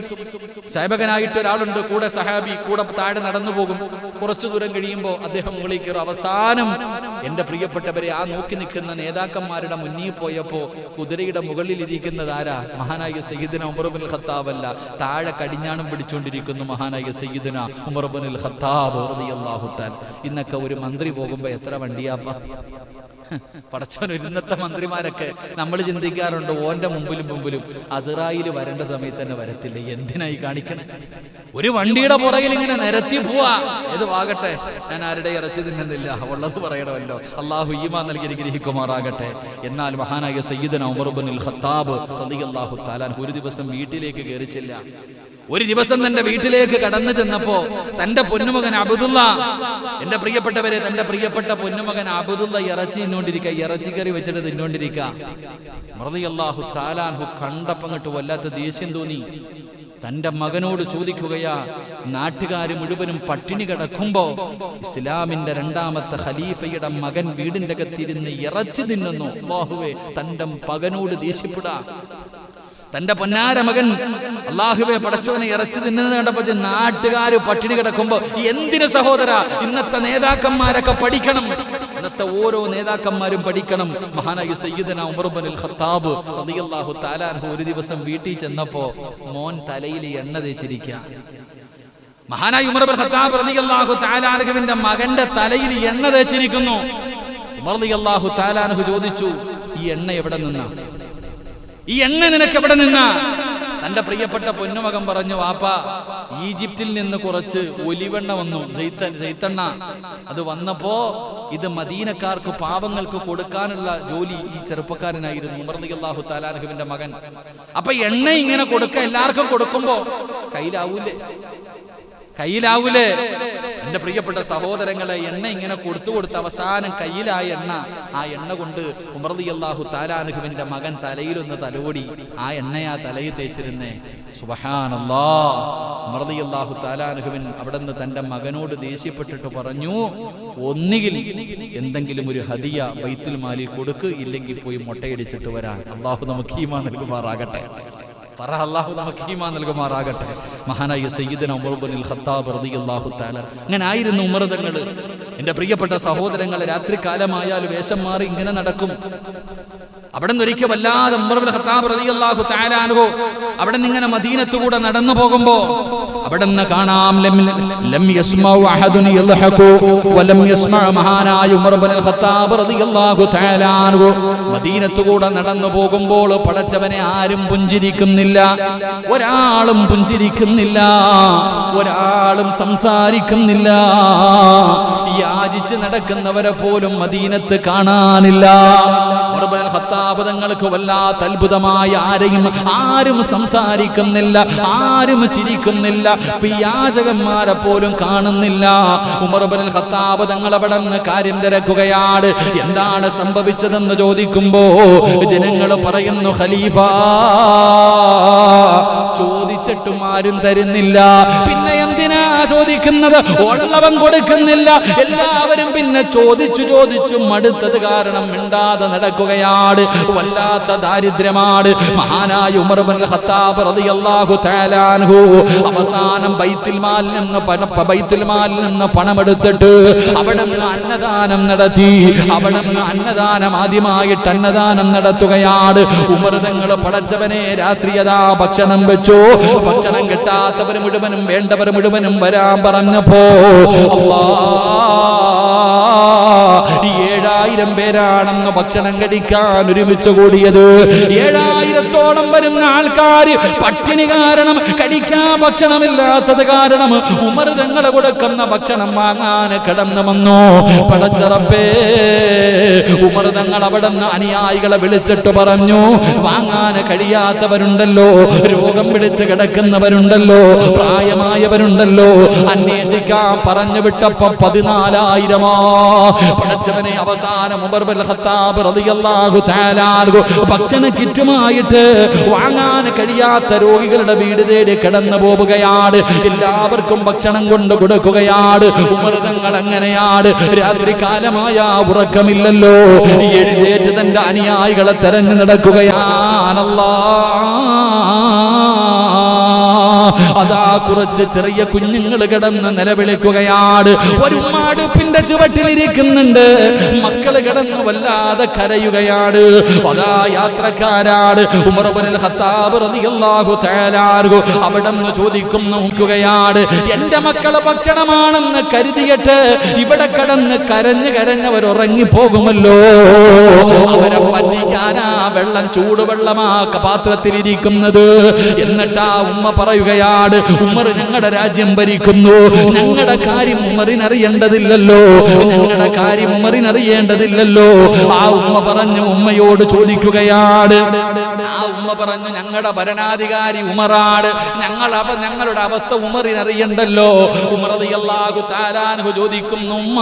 സേവകനായിട്ട് ഒരാളുണ്ട്, കൂടെ സഹാബി, കൂടെ താഴെ നടന്നു പോകും. കുറച്ചു ദൂരം കഴിയുമ്പോൾ അദ്ദേഹം മുകളിൽ കയറും. അവസാനം എന്റെ പ്രിയപ്പെട്ടവരെ, ആ നോക്കി നിൽക്കുന്ന നേതാക്കന്മാരുടെ മുന്നിൽ പോയപ്പോ കുതിരയുടെ മുകളിൽ ഇരിക്കുന്നത് ആരാ? മഹാനായ സയ്യിദുന ഉമർ ഇബ്നുൽ ഖത്താബ് അല്ല, താഴെ കടിഞ്ഞാണം പിടിച്ചുകൊണ്ടിരിക്കുന്നു മഹാനായ സയ്യിദുന ഉമർ ഇബ്നുൽ ഖത്താബ് റളിയല്ലാഹു തആല. ഇന്നൊക്കെ ഒരു മന്ത്രി പോകുമ്പോ എത്ര വണ്ടിയാപ്പ പടച്ചോൻ. ഇന്നത്തെ മന്ത്രിമാരൊക്കെ നമ്മൾ ചിന്തിക്കാറുണ്ട്, ഓന്റെ മുമ്പിലും അസ്റായിൽ വരേണ്ട സമയത്ത് തന്നെ വരത്തില്ല, എന്തിനായി കാണിക്കണേ? ഒരു വണ്ടിയുടെ പുറകിൽ ഇങ്ങനെ നിരത്തി പോവാ. ഏത് ആകട്ടെ, ഞാൻ ആരുടെ ഇറച്ചി തിന്നുന്നില്ല, ഉള്ളത് പറയണമല്ലോ. അള്ളാഹു ഈമാൻ നൽകി ഗ്രഹിക്കുമാറാകട്ടെ. എന്നാൽ മഹാനായ സയ്യിദുന ഉമർ ഇബ്നുൽ ഖത്താബ് റളിയല്ലാഹു തആല ഒരു ദിവസം വീട്ടിലേക്ക് കയറിച്ചില്ല. ഒരു ദിവസം തന്റെ വീട്ടിലേക്ക് കടന്നു ചെന്നപ്പോ തന്റെ പൊന്നുമകൻ അബ്ദുള്ള, എന്റെ പ്രിയപ്പെട്ടവരെ, തന്റെ പ്രിയപ്പെട്ട പൊന്നുമകൻ അബ്ദുള്ള ഇറച്ചി തിന്നോണ്ടിരിക്കുക, ഇറച്ചിക്കറി വെച്ചിട്ട് തിന്നോണ്ടിരിക്കുക. റളിയല്ലാഹു തആല അൻഹു കണ്ടപ്പങ്ങട്ട് വല്ലാത്ത ദേഷ്യം തോന്നി. തന്റെ മകനോട് ചോദിക്കുകയാ, നാട്ടുകാർ മുഴുവനും പട്ടിണി കിടക്കുമ്പോ ഇസ്ലാമിന്റെ രണ്ടാമത്തെ ഖലീഫയുടെ മകൻ വീടിന്റെ അകത്തിരുന്ന് ഇറച്ചി തിന്നുന്നു. അല്ലാഹുവേ, തന്റെ മകനോട് ദേഷ്യപ്പെടാ. തന്റെ പൊന്നാര മകൻ അല്ലാഹുവേ പടച്ചവനെ ഇറച്ചി തിന്നുന്നത് കണ്ടപ്പോ നാട്ടുകാര് പട്ടിണി കിടക്കുമ്പോ എന്തിന് സഹോദര? ഇന്നത്തെ നേതാക്കന്മാരൊക്കെ പഠിക്കണം, ഇന്നത്തെ ഓരോ നേതാക്കന്മാരും പഠിക്കണം. മഹാനായ സയ്യിദുന ഉമർ ഇബ്നുൽ ഖത്താബ് റളിയല്ലാഹു തആല അൻഹു ഒരു ദിവസം വീട്ടിൽ ചെന്നപ്പോ മോൻ തലയിൽ എണ്ണ തേച്ചിരിക്കുക. മഹാനായ ഉമർ ഇബ്നുൽ ഖത്താബ് റളിയല്ലാഹു തആല അൻഹുവിന്റെ മകന്റെ തലയിൽ എണ്ണ തേച്ചിരിക്കുന്നു. ഉമർ റളിയല്ലാഹു തആല അൻഹു ചോദിച്ചു, ഈ എണ്ണ എവിടെ നിന്നാ? ഈ എണ്ണ നിനക്ക് എവിടെ നിന്നാ? തന്റെ പ്രിയപ്പെട്ട പൊന്നുമകൻ പറഞ്ഞു, വാപ്പാ, ഈജിപ്തിൽ നിന്ന് കുറച്ച് ഒലിവെണ്ണ വന്നു, ജെയ്ത്തെണ്ണ. അത് വന്നപ്പോ ഇത് മദീനക്കാർക്ക്, പാവങ്ങൾക്ക് കൊടുക്കാനുള്ള ജോലി ഈ ചെറുപ്പക്കാരനായിരുന്നു, ഉമർ റളിയല്ലാഹു തആല അൻഹുവിന്റെ മകൻ. അപ്പൊ എണ്ണ ഇങ്ങനെ എല്ലാവർക്കും കൊടുക്കുമ്പോ കയ്യിലാവൂലേ? എന്റെ പ്രിയപ്പെട്ട സഹോദരങ്ങളെ, എണ്ണ ഇങ്ങനെ കൊടുത്ത് അവസാനം കയ്യിലായ എണ്ണ, ആ എണ്ണ കൊണ്ട് ഉമർ റളിയല്ലാഹു തആല അൻഹുവിന്റെ മകൻ തലയിലൊന്ന് തലോടി. ആ എണ്ണയാ തലയിൽ തേച്ചിരുന്നേ. സുബ്ഹാനല്ലാഹ്. ഉമർ റളിയല്ലാഹു തആല അൻഹുവിൻ അവിടുന്ന് തന്റെ മകനോട് ദേഷ്യപ്പെട്ടിട്ട് പറഞ്ഞു, ഒന്നുകിൽ എന്തെങ്കിലും ഒരു ഹദിയ ബൈത്തുൽ മാലിൽ കൊടുക്ക്, ഇല്ലെങ്കിൽ പോയി മുട്ടയടിച്ചിട്ട് വരാൻ. അല്ലാഹു നമുക്ക് ഈമാൻ നൽകുമാറാകട്ടെ. അല്ലാഹു നമുക്ക് ഈമാൻ നൽകുമാറാകട്ടെ. മഹാനായ സയ്യിദുന ഉമർ ഇബ്നുൽ ഖത്താബ് റളിയല്ലാഹു തആല. അങ്ങനെ ആയിരുന്നു ഉമർ തങ്ങൾ. എന്റെ പ്രിയപ്പെട്ട സഹോദരങ്ങളെ, രാത്രികാലമായാൽ വേഷം മാറി ഇങ്ങനെ നടക്കും. അവിടെ നിന്ന് ഒരിക്കൽ വല്ലാതെ ഉമർ ഇബ്നുൽ ഖത്താബ് റളിയല്ലാഹു തആല അൻഹു അവിടെ നിന്ന് ഇങ്ങനെ മദീനത്തുകൂടെ നടന്നു പോകുമ്പോ അവിടെ നിന്ന് കാണാം, ലം യസ്മഉ അഹദുൻ യൽഹഖു വലം യസ്മഅ. മഹാനായ ഉമർ ഇബ്നുൽ ഖത്താബ് റളിയല്ലാഹു തആല അൻഹു മദീനത്തുകൂടെ നടന്നു പോകുമ്പോൾ പടച്ചവനെ ആരും പുഞ്ചിരിക്കുന്നില്ല, ഒരാളും പുഞ്ചിരിക്കുന്നില്ല, ഒരാളും സംസാരിക്കുന്നില്ല. യാചിച്ച് നടക്കുന്നവരെ പോലും മദീനത്ത് കാണാനില്ല. ഉമർ ഇബ്നുൽ ഖത്താബ് തങ്ങൾക്ക് വല്ലാത്ത അത്ഭുതമായ, ആരും സംസാരിക്കുന്നില്ല, ആരും ചിരിക്കുന്നില്ല, യാചകന്മാരെ പോലും കാണുന്നില്ല. ഉമർ ഇബ്നുൽ ഖത്താബ് തങ്ങൾ അവിടെ നിന്ന് കാര്യം തിരക്കുകയാണ്. എന്താണ് സംഭവിച്ചതെന്ന് ചോദിക്കുമ്പോ ജനങ്ങൾ പറയുന്നു, ഖലീഫ, ചോദിച്ചിട്ടും ആരും തരുന്നില്ല. പിന്നെ എന്തിനാ ചോദിക്കുന്നത്? ഉള്ളവൻ കൊടുക്കുന്നില്ല. എല്ലാവരും പിന്നെ ചോദിച്ചു മടുത്തത് കാരണം മിണ്ടാതെ നടക്കുകയാണ്. വല്ലാത്ത ദാരിദ്ര്യമാണ്. മഹാനായ ഉമർ ഇബ്നുൽ ഖത്താബ് റളിയല്ലാഹു തആല അൻഹു അവസാനം ബൈത്തുൽ മാലിൽ നിന്ന് പണമെടുത്തിട്ട് അവിടെ നിന്ന് അന്നദാനം നടത്തി. അവിടെ നിന്ന് ആദ്യമായിട്ട് അന്നദാനം നടത്തുകയാണ്. ഉമർ തങ്ങൾ പടച്ചവനെ, രാത്രി അതാ ഭക്ഷണം വെച്ചു. ഭക്ഷണം കിട്ടാത്തവർ മുഴുവനും, വേണ്ടവർ മുഴുവനും വരാൻ പറഞ്ഞപ്പോ 7000 പേരാണെന്ന് ഭക്ഷണം കഴിക്കാൻ ഒരുമിച്ച് കൂടിയത്. 7000-ഓളം വരുന്ന ആൾക്കാർ പട്ടിണി കാരണം, കഴിക്കാൻ ഭക്ഷണമില്ലാത്തത് കാരണം ഉമർ തങ്ങൾ കൊടുക്കുന്ന ഭക്ഷണം വാങ്ങാൻ കടന്നു വന്നു. പടച്ചറപ്പേ, ഉമർ തങ്ങൾ അവിടെ നിന്ന് അനുയായികളെ വിളിച്ചിട്ട് പറഞ്ഞു, വാങ്ങാൻ കഴിയാത്തവരുണ്ടല്ലോ, രോഗം പിടിച്ച് കിടക്കുന്നവരുണ്ടല്ലോ, പ്രായമായവരുണ്ടല്ലോ, അന്വേഷിക്കാൻ പറഞ്ഞു വിട്ടപ്പോ 14,000. പടച്ചവനെ, അവസാനം അവസാനം ഉമർ ബിൻ ഖത്താബ് റളിയല്ലാഹു തആല അൻഹു ഭക്ഷണ കിറ്റുമായിട്ട് വാങ്ങാൻ കഴിയാത്ത രോഗികളുടെ വീട് തേടി കടന്നു പോവുകയാണ്. എല്ലാവർക്കും ഭക്ഷണം കൊണ്ട് കൊടുക്കുകയാണ്. ഉമർ തങ്ങൾ അങ്ങനെയാണ്. രാത്രി കാലമായ ഉറക്കമില്ലല്ലോ, എഴുന്നേറ്റ് തന്റെ അനുയായികളെ തെരഞ്ഞു നടക്കുകയാണല്ലോ. അതാ കുറച്ച് ചെറിയ കുഞ്ഞുങ്ങൾ കിടന്ന് നിലവിളിക്കുകയാണ്. ഒരു ഉമ്മാടുപ്പിന്റെ ചുവട്ടിലിരിക്കുന്നുണ്ട്. മക്കള് കിടന്ന് വല്ലാതെ കരയുകയാണ്. അതാ യാത്രക്കാരാണ്. ഉമർ ഇബ്നുൽ ഖത്താബ് റളിയല്ലാഹു തആല അൻഹു അവിടെന്ന് ചോദിക്കുന്നു നോക്കുകയാണ്, എന്റെ മക്കളെ ഭക്ഷണമാണെന്ന് കരുതിയിട്ട് ഇവിടെ കിടന്ന് കരഞ്ഞവർ ഉറങ്ങിപ്പോകുമല്ലോ, അവരെ പറ്റിക്കാനാ വെള്ളം ചൂടുവെള്ളമാ പാത്രത്തിലിരിക്കുന്നത്. എന്നിട്ടാ ഉമ്മ പറയുകയാണ്, ഉമർ ഞങ്ങളുടെ രാജ്യം ഭരിക്കുന്നു, ഞങ്ങളുടെ കാര്യം ഉമറിനറിയേണ്ടതില്ലല്ലോ, ഞങ്ങളുടെ കാര്യം ഉമറിനറിയേണ്ടതില്ലല്ലോ. ആ ഉമ്മ പറഞ്ഞു, ഉമ്മയോട് ചോദിക്കുകയാണ്. ആ ഉമ്മ പറഞ്ഞു, ഞങ്ങളുടെ ഭരണാധികാരി ഉമറാണ്, ഞങ്ങളുടെ അവസ്ഥ ഉമറിനറിയണ്ടല്ലോ. ഉമർ റളിയല്ലാഹു തആല അൻഹു ചോദിക്കുന്നു, ഉമ്മ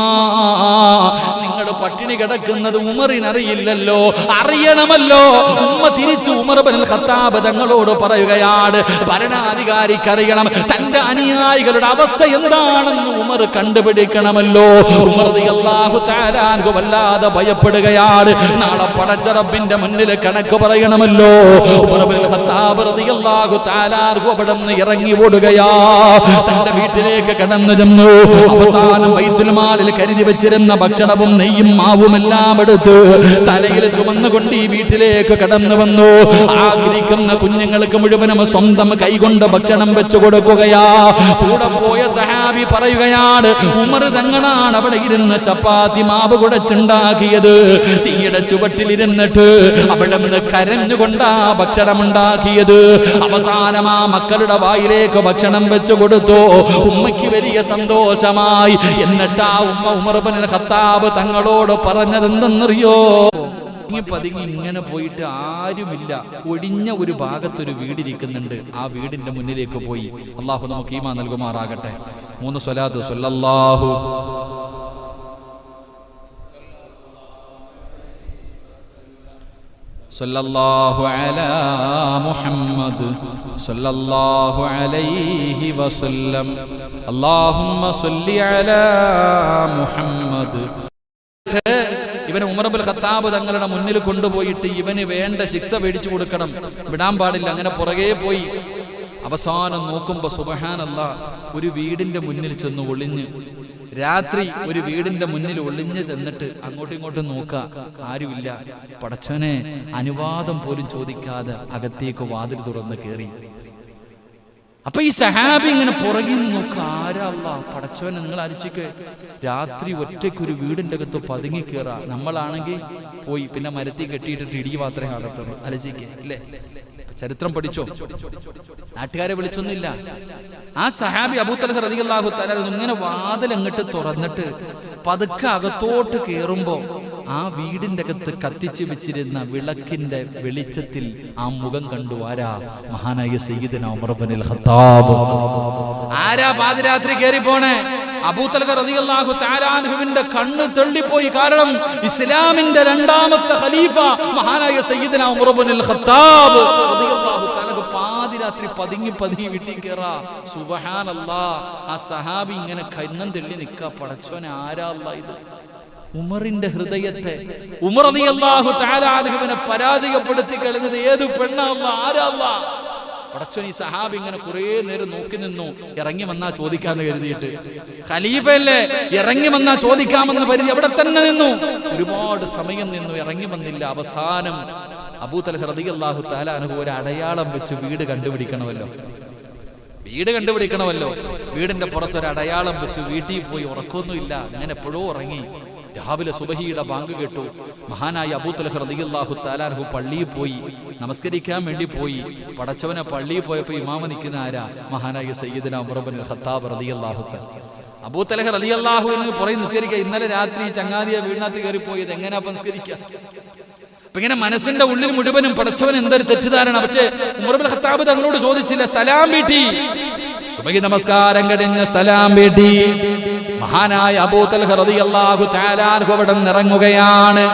നിങ്ങൾ പട്ടിണി കിടക്കുന്നത് ഉമറിനറിയില്ലല്ലോ, അറിയണമല്ലോ. ഉമ്മ തിരിച്ചു ഉമർ ഇബ്നുൽ ഖത്താബ് തങ്ങളോട് പറയുകയാണ്, ഭരണാധികാരിക്ക് അറിയണം, തന്റെ അനുയായികളുടെ അവസ്ഥ എന്താണെന്ന് ഉമർ കണ്ടുപിടിക്കണമല്ലോ. ഉമർ റളിയല്ലാഹു തആല അൻഹു വല്ലാതെ ഭയപ്പെടുകയാണ്. നാളെ പടച്ച റബ്ബിന്റെ മുന്നിൽ കണക്ക് പറയണമല്ലോ. ഉമർ ഇബ്നുൽ ഖത്താബ് റളിയല്ലാഹു തആല അൻഹു അവിടുന്ന് ഇറങ്ങി ഓടുകയാ. തന്റെ വീട്ടിലേക്ക് കടന്നു ചെന്നു. അവസാനം ബൈത്തുൽ മാലിൽ കരുതി വെച്ചിരുന്ന ഭക്ഷണവും നെയ്യും മാവും എല്ലാം എടുത്ത് തലയിൽ ചുമന്നുകൊണ്ട് ഈ വീട്ടിലേക്ക് കടന്നു വന്നു. ആഗ്രഹിക്കുന്ന കുഞ്ഞുങ്ങൾക്ക് മുഴുവനും സ്വന്തം കൈകൊണ്ട് ഭക്ഷണം വെച്ചു കൊടുക്കുകയാ. കൂടെ പോയ സഹാബി പറയുകയാണ്, ഉമർ തങ്ങളാണ് അവിടെ ഇരുന്ന് ചപ്പാത്തി മാവ് കുഴച്ചുണ്ടാക്കിയത്. തീയുടെ ചുവട്ടിലിരുന്നിട്ട് അവിടെ നിന്ന് കരഞ്ഞുകൊണ്ടാ ഭക്ഷണം ഉണ്ടാക്കിയത്. അവസാനം ആ മക്കളുടെ വായിലേക്ക് ഭക്ഷണം വെച്ചു കൊടുത്തു. ഉമ്മയ്ക്ക് വലിയ സന്തോഷമായി. എന്നിട്ടാ ഉമ്മ ഉമർ ഇബ്നുൽ ഖത്താബ് തങ്ങളോട് പറഞ്ഞതെന്തെന്നറിയോ? പതുങ്ങി ഇങ്ങനെ പോയിട്ട് ആരുമില്ല, ഒഴിഞ്ഞ ഒരു ഭാഗത്തൊരു വീടിരിക്കുന്നുണ്ട്. ആ വീടിന്റെ മുന്നിലേക്ക് പോയി. അള്ളാഹു നമുക്ക് ഈമാൻ നൽകുമാറാകട്ടെ. 3 സ്വലാത്ത് സല്ലല്ലാഹു സല്ലല്ലാഹു അലാ മുഹമ്മദ് സല്ലല്ലാഹു അലൈഹി വസല്ലം അല്ലാഹുമ്മ സല്ലി അലാ മുഹമ്മദ്. ഇവനെ ഉമർ ഇബ്നുൽ ഖത്താബ് തങ്ങളുടെ മുന്നിൽ കൊണ്ടുപോയിട്ട് ഇവന് വേണ്ട ശിക്ഷ മേടിച്ചു കൊടുക്കണം, വിടാൻ പാടില്ല. അങ്ങനെ പുറകെ പോയി. അവസാനം നോക്കുമ്പോ സുബ്ഹാനല്ലാഹ്, ഒരു വീടിന്റെ മുന്നിൽ ചെന്ന് ഒളിഞ്ഞ്, രാത്രി ഒരു വീടിന്റെ മുന്നിൽ ഒളിഞ്ഞ് ചെന്നിട്ട് അങ്ങോട്ടും ഇങ്ങോട്ടും നോക്കുക, ആരുമില്ല. പടച്ചോനെ അനുവാദം പോലും ചോദിക്കാതെ അകത്തേക്ക് വാതിൽ തുറന്ന് കയറി. അപ്പൊ ഈ സഹാബി ഇങ്ങനെ പുറകിൽ നോക്കുക, ആരാ അല്ലാഹ്, പടച്ചോനെ നിങ്ങൾ അരിച്ചിക്ക് രാത്രി ഒറ്റയ്ക്ക് ഒരു വീടിന്റെ അകത്ത് പതുങ്ങി കയറാ. നമ്മളാണെങ്കിൽ പോയി പിന്നെ മരത്തിൽ കെട്ടിയിട്ടിട്ട് ഇടി മാത്രമേ കാണത്തുള്ളൂ. അലച്ചിക്ക് അല്ലേ? ചരിത്രം പഠിച്ചോ? നാട്ടുകാരെ വിളിച്ചൊന്നുമില്ല. ആ സഹാബി അബൂ തൽഹ റളിയല്ലാഹു തആല ഇങ്ങനെ വാതിൽ അങ്ങോട്ട് തുറന്നിട്ട് പതുക്കെ അകത്തോട്ട് കയറുമ്പോ ആ വീടിന്റെ അകത്ത് കത്തിച്ചു വെച്ചിരുന്ന വിളക്കിന്റെ വെളിച്ചത്തിൽ ആ മുഖം കണ്ടു. ആരാ? മഹാനായ സയ്യിദുനാ ഉമർ ഇബ്നുൽ ഖത്താബ്. ആരാ പാതിരാത്രി കയറി പോണേ? അബൂ തൽഹ റളിയല്ലാഹു തആല അൻഹുവിന്റെ കണ്ണ് തെള്ളിപ്പോയി. കാരണം ഇസ്ലാമിന്റെ രണ്ടാമത്തെ ഖലീഫ മഹാനായ സയ്യിദുനാ ഉമർ ഇബ്നുൽ ഖത്താബ് റളിയല്ലാഹു തആല പാതിരാത്രി പതുങ്ങി വീട്ടിൽ കയറാ. സുബ്ഹാനല്ലാഹ്. ആ സഹാബി ഇങ്ങനെ കണ്ണും തെള്ളി നിൽക്കാ. പടച്ചോനെ ആരാ അല്ലാഹ് ഇത്? ഉമറിന്റെ ഹൃദയത്തെ, ഉമർ റളിയല്ലാഹു തആല അൻഹുവിനെ പരാജയപ്പെടുത്തി കളഞ്ഞത് ഏത് പെണ്ണാ അല്ലാഹ്? ആരാ അല്ലാഹ്? പടച്ചോൻ ഈ സഹാബി ഇങ്ങനെ കുറെ നേരം നോക്കി നിന്നു. ഇറങ്ങി വന്നാ ചോദിക്കാന്ന് കരുതിയിട്ട്. ഖലീഫയല്ലേ, ഇറങ്ങി വന്നാ ചോദിക്കാമെന്ന് കരുതി അവിടെ തന്നെ നിന്നു. ഒരുപാട് സമയം നിന്നു, ഇറങ്ങി വന്നില്ല. അവസാനം അബൂ തൽഹ റളിയല്ലാഹു തആല അൻഹു ഒരു അടയാളം വെച്ച് വീട് കണ്ടുപിടിക്കണമല്ലോ. വീടിന്റെ പുറത്തൊരു അടയാളം വെച്ച് വീട്ടിൽ പോയി. ഉറക്കൊന്നുമില്ല, അങ്ങനെ എപ്പോഴോ ഉറങ്ങി. രാവിലെ സുബഹിയുടെ ബാങ്ക് കേട്ടു. മഹാനായ അബൂ തൽഹ റളിയല്ലാഹു തആല അൻഹു പള്ളിയിൽ പോയി, നമസ്കരിക്കാൻ വേണ്ടി പോയി. പടച്ചവനെ പള്ളിയിൽ പോയപ്പോ ഇമാമ നിൽക്കുന്ന ആരാ? മഹാനായ സയ്യിദുനാ ഉമർ ഇബ്നുൽ ഖത്താബ് റളിയല്ലാഹു തആല. അബൂ തൽഹ റളിയല്ലാഹു അൻഹു പുറകെ നിസ്കരിക്കുക. ഇന്നലെ രാത്രി ചങ്ങാതിയെ വീടിനകത്ത് കയറി പോയത്, എങ്ങനെയാ നിസ്കരിക്കുക? അപ്പൊ ഇങ്ങനെ മനസ്സിന്റെ ഉള്ളിൽ മുഴുവനും പടച്ചവൻ എന്തൊരു തെറ്റിദ്ധാരണ. പക്ഷേ ഉമർ ഇബ്നുൽ ഖത്താബ് തങ്ങളോട് ചോദിച്ചില്ല, സലാം വീട്ടി. സുബഹി നമസ്കാരം കഴിഞ്ഞ് സലാം വീട്ടി. മഹാനായ അബൂ തൽഹ റളിയല്ലാഹു തആല അൻഹു അവിടെ ഇറങ്ങുകയാണ്.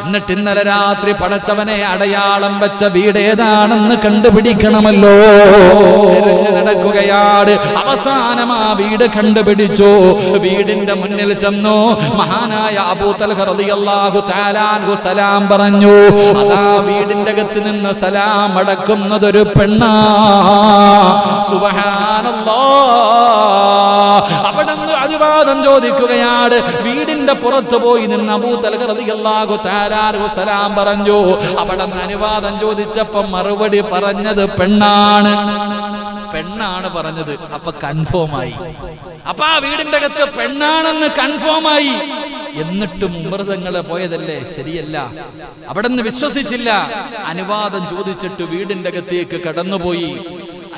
എന്നിട്ട് ഇന്നലെ രാത്രി പടച്ചവനെ അടയാളം വെച്ച വീട് ഏതാണെന്ന് കണ്ടുപിടിക്കണമല്ലോ, തിരഞ്ഞു നടക്കുകയാണ്. അവസാനം ആ വീട് കണ്ടുപിടിച്ചു. വീടിന്റെ മുന്നിൽ ചെന്നു. മഹാനായ അബൂ തൽഹ റളിയല്ലാഹു തആല അൻഹു സലാം പറഞ്ഞു. അതാ വീടിന്റെ അകത്ത് നിന്ന് സലാം അടക്കുന്നതൊരു പെണ്ണാ. സുബ്ഹാനല്ലാഹ്. അവിടുന്ന് അഭിവാദം ചോദിക്കുകയാണ്. വീടിന്റെ പുറത്ത് പോയി നിന്ന് അബൂ തൽഹ റളിയല്ലാഹു തആല അൻഹു സലാം പറഞ്ഞു. അവിടുന്ന് അനുവാദം ചോദിച്ചപ്പോൾ മറുപടി പറഞ്ഞത് പെണ്ണാണ്. പെണ്ണാണ് പറഞ്ഞത്. അപ്പൊ കൺഫേമായി. അപ്പൊ ആ വീടിന്റെ അകത്ത് പെണ്ണാണെന്ന് കൺഫേമായി. എന്നിട്ടും ഉമർതങ്ങളെ പോയതല്ലേ, ശരിയല്ല. അവിടെ നിന്ന് വിശ്വസിച്ചില്ല. അനുവാദം ചോദിച്ചിട്ട് വീടിന്റെ അകത്തേക്ക് കടന്നുപോയി.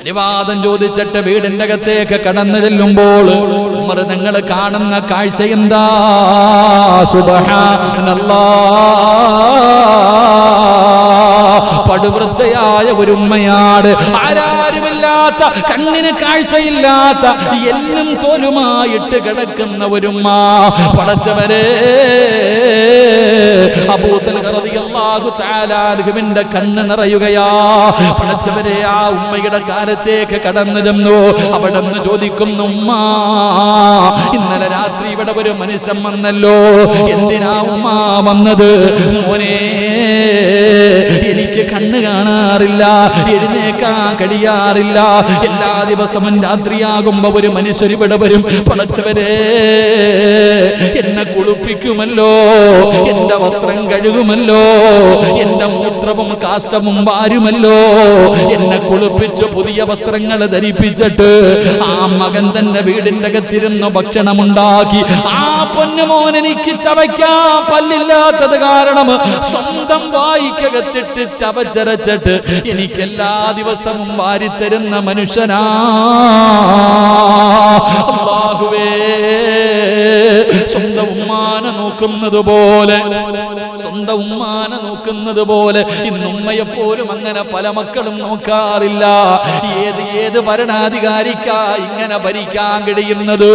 അനുവാദം ചോദിച്ചിട്ട് വീടിന്റെ അകത്തേക്ക് കടന്നു ചെല്ലുമ്പോൾ ഉമർ തങ്ങൾ കാണുന്ന കാഴ്ച എന്താ? സുബ്ഹാനല്ലാഹ്. പടുവൃദ്ധയായ ഒരു ഉമ്മയാണ്. ആരാരുമില്ലാത്ത, കണ്ണിന് കാഴ്ചയില്ലാത്ത, എല്ലും തോലുമായിട്ട് കിടക്കുന്ന ഒരുമ്മ. പടച്ചവരെ, അബൂ തൽഹ റളിയല്ലാഹു തആല അൻഹുവിന്റെ കണ്ണ് നിറയുകയാ. പടച്ചവരെ, ആ ഉമ്മയുടെ ചാരത്തേക്ക് കടന്നു ചെന്നു. അവിടെ നിന്ന് ചോദിക്കുന്നു, ഉമ്മ, ഇന്നലെ രാത്രി ഇവിടെ ഒരു മനുഷ്യൻ വന്നല്ലോ, എന്തിനാ ഉമ്മ വന്നത്? മോനെ, എനിക്ക് കണ്ണ് കാണാറില്ല, എഴുന്നേക്കാൻ കഴിയാറില്ല. എല്ലാ ദിവസവും രാത്രിയാകുമ്പോ ഒരു മനുഷ്യർ ഇവിടെ വരും. പടച്ചവരെ, എന്നെ കുളിപ്പിക്കുമല്ലോ, എന്റെ വസ്ത്രം കഴുകുമല്ലോ, എന്റെ മൂത്രവും കാഷ്ടവും വാരുമല്ലോ, എന്നെ കുളിപ്പിച്ച് പുതിയ വസ്ത്രങ്ങൾ ധരിപ്പിച്ചിട്ട് ആ മകൻ തന്നെ വീടിന്റെ അകത്തിരുന്ന് ഭക്ഷണമുണ്ടാക്കി. ആ പൊന്നുമോൻ എനിക്ക് ചവയ്ക്കാൻ പല്ലില്ലാത്തത് കാരണം സ്വന്തം വായിക്കകത്തിട്ട് ചവച്ചരച്ചിട്ട് എനിക്ക് എല്ലാ ദിവസവും വാരിത്തരുന്ന മനുഷ്യനാ. അല്ലാഹുവേ, സ്വന്തം ഉമ്മാനെ നോക്കുന്നത് പോലെ, സ്വന്തം ഉമ്മാനെ നോക്കുന്നത് പോലെ ഇന്ന് ഉമ്മയെപ്പോലും അങ്ങനെ പല മക്കളും നോക്കാറില്ല. ഏത് ഭരണാധികാരിക്കാ ഇങ്ങനെ ഭരിക്കാൻ കഴിയുന്നത്?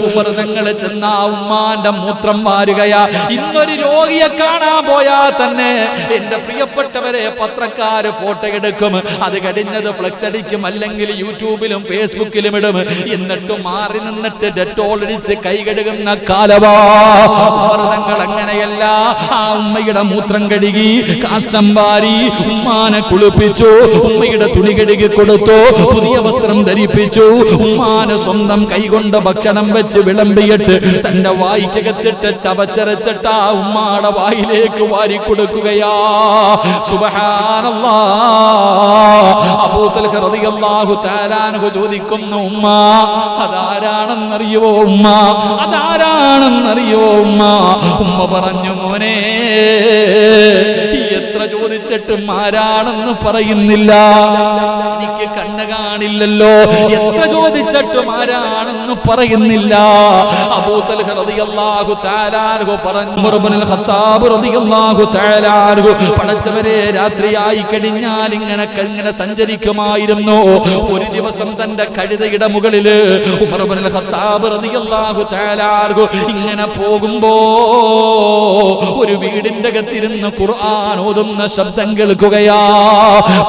ഉമർ തങ്ങൾ ചെന്ന ഉമ്മാന്റെ മൂത്രം വാരുകയാ. ഇന്നൊരു രോഗിയെ കാണാൻ പോയാൽ തന്നെ എന്റെ പ്രിയപ്പെട്ടവരെ, പത്രക്കാര് ഫോട്ടോ എടുക്കും, അത് കഴിഞ്ഞത് ഫ്ലെക്സ് അടിക്കും, അല്ലെങ്കിൽ യൂട്യൂബിലും ഫേസ്ബുക്കിലും ഇടും. എന്നിട്ട് മാറി നിന്നിട്ട് ഡെറ്റോൾ അടിച്ച് കൈ കഴുകുന്ന കാലവാ. ഉമർ തങ്ങൾ അങ്ങനെയല്ല. ആ ഉമ്മയുടെ മൂത്രം കഴുകി, കാഷ്ടം വാരി, ഉമ്മാനെ കുളിപ്പിച്ചു, ഉമ്മയുടെ തുണി കഴുകി കൊടുത്തു, പുതിയ വസ്ത്രം ധരിപ്പിച്ചു, ഉമ്മാനെ സ്വന്തം കൈകൊണ്ട് ഭക്ഷണം വെച്ച് വിളമ്പിയിട്ട് തന്റെ വായിക്കകത്തിട്ട് ചവച്ചരച്ചിട്ട് ആ ഉമ്മാടെ വായിലേക്ക് വാരി കൊടുക്കുകയാ. സുബ്ഹാനല്ലാഹ്. അബൂ തൽഹ റളിയല്ലാഹു തആല അൻഹു ചോദിക്കുന്നു, ഉമ്മ, അതാരാണെന്നറിയോ ഉമ്മ? അതാരാണെന്നറിയോ ഉമ്മ? ഉമ്മ പറഞ്ഞു, മോനെ, എത്ര ചോദിച്ചിട്ടും ആരാണെന്ന് പറയുന്നില്ല, എനിക്ക് കണ്ണ് കാണില്ലല്ലോ, എത്ര ചോദിച്ചിട്ടും ആരാണെന്ന് പറയുന്നില്ല. അബൂ തൽഹ റളിയല്ലാഹു തആല അൻഹു പറഞ്ഞു, ഉമർ ഇബ്നുൽ ഖത്താബ് റളിയല്ലാഹു തആല അൻഹു, പടച്ചവരെ, രാത്രിയായി കഴിഞ്ഞാൽ ഇങ്ങനെ സഞ്ചരിക്കുമായിരുന്നു. ഒരു ദിവസം തന്റെ കഴുതയുടെ മുകളില് ഉമർ ഇബ്നുൽ ഖത്താബ് റളിയല്ലാഹു തആല അൻഹു ഇങ്ങനെ പോകുമ്പോ ഒരു വീടിന്റെ അകത്തിരുന്ന് ഖുർആൻ ഓതുന്ന ശബ്ദം കേൾക്കുകയാ.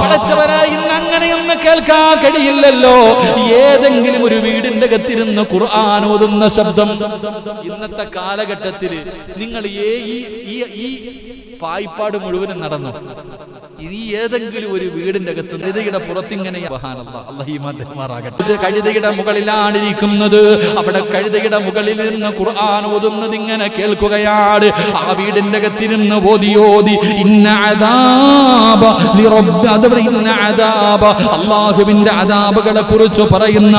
പടച്ചവരെ, ഇന്ന് അങ്ങനെയൊന്നും കേൾക്കാൻ കഴിയില്ലല്ലോ. ഏതെങ്കിലും ഒരു വീടിന്റെ അകത്തിരുന്ന് ഖുർആൻ ഓതുന്ന ശബ്ദം. ഇന്നത്തെ കാലഘട്ടത്തിൽ നിങ്ങൾ ഈ പായ്പാട് മുഴുവനും നടന്നു. ഇനി ഏതെങ്കിലും ഒരു വീടിന്റെ അകത്ത് കഴുതയുടെ പുറത്തിങ്ങനെ കഴുതയുടെ മുകളിലാണ് ഇരിക്കുന്നത്. അവിടെ കഴുതയുടെ മുകളിൽ നിന്ന് ഖുർആൻ ഓതുന്നത് ഇങ്ങനെ കേൾക്കുകയാണ്. ആ വീടിന്റെ അകത്തിരുന്ന് ഓതി അല്ലാഹുവിന്റെ അദാബുകളെ കുറിച്ച് പറയുന്ന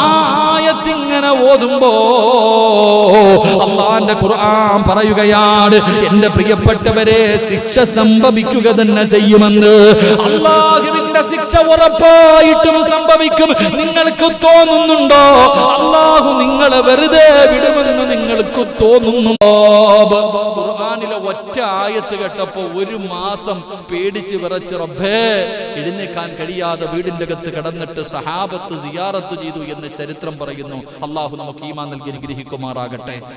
ആയത്തിങ്ങനെ ഓതുമ്പോ അല്ലാഹുവിന്റെ ഖുർആൻ പറയുകയാണ്, എന്റെ പ്രിയപ്പെട്ടവരെ, ശിക്ഷ സംഭവിക്കുക തന്നെ ചെയ്യുമെന്ന്. അല്ലാഹുവിന്റെ ശിക്ഷ ഉറപ്പായിട്ടും സംഭവിക്കും. നിങ്ങൾക്ക് തോന്നുന്നുണ്ടോ അല്ലാഹു നിങ്ങളെ വെറുതെ വിടുമെന്ന് നിങ്ങൾക്ക് തോന്നുന്നുണ്ടോ? ഖുർആനിലെ ഒറ്റ ആയത്ത് കേട്ടപ്പോ ഒരു മാസം പേടിച്ച് വിറച്ച് റബ്ബേ എഴുന്നേക്കാൻ കഴിയാതെ വീടിന്റെ അകത്ത് കടന്നിട്ട് സഹാബത്ത് സിയാറത്ത് ചെയ്തു എന്ന് ചരിത്രം പറയുന്നു. അള്ളാഹു നമുക്ക് ഈമാൻ നൽകി അനുഗ്രഹിക്കുമാറാകട്ടെ.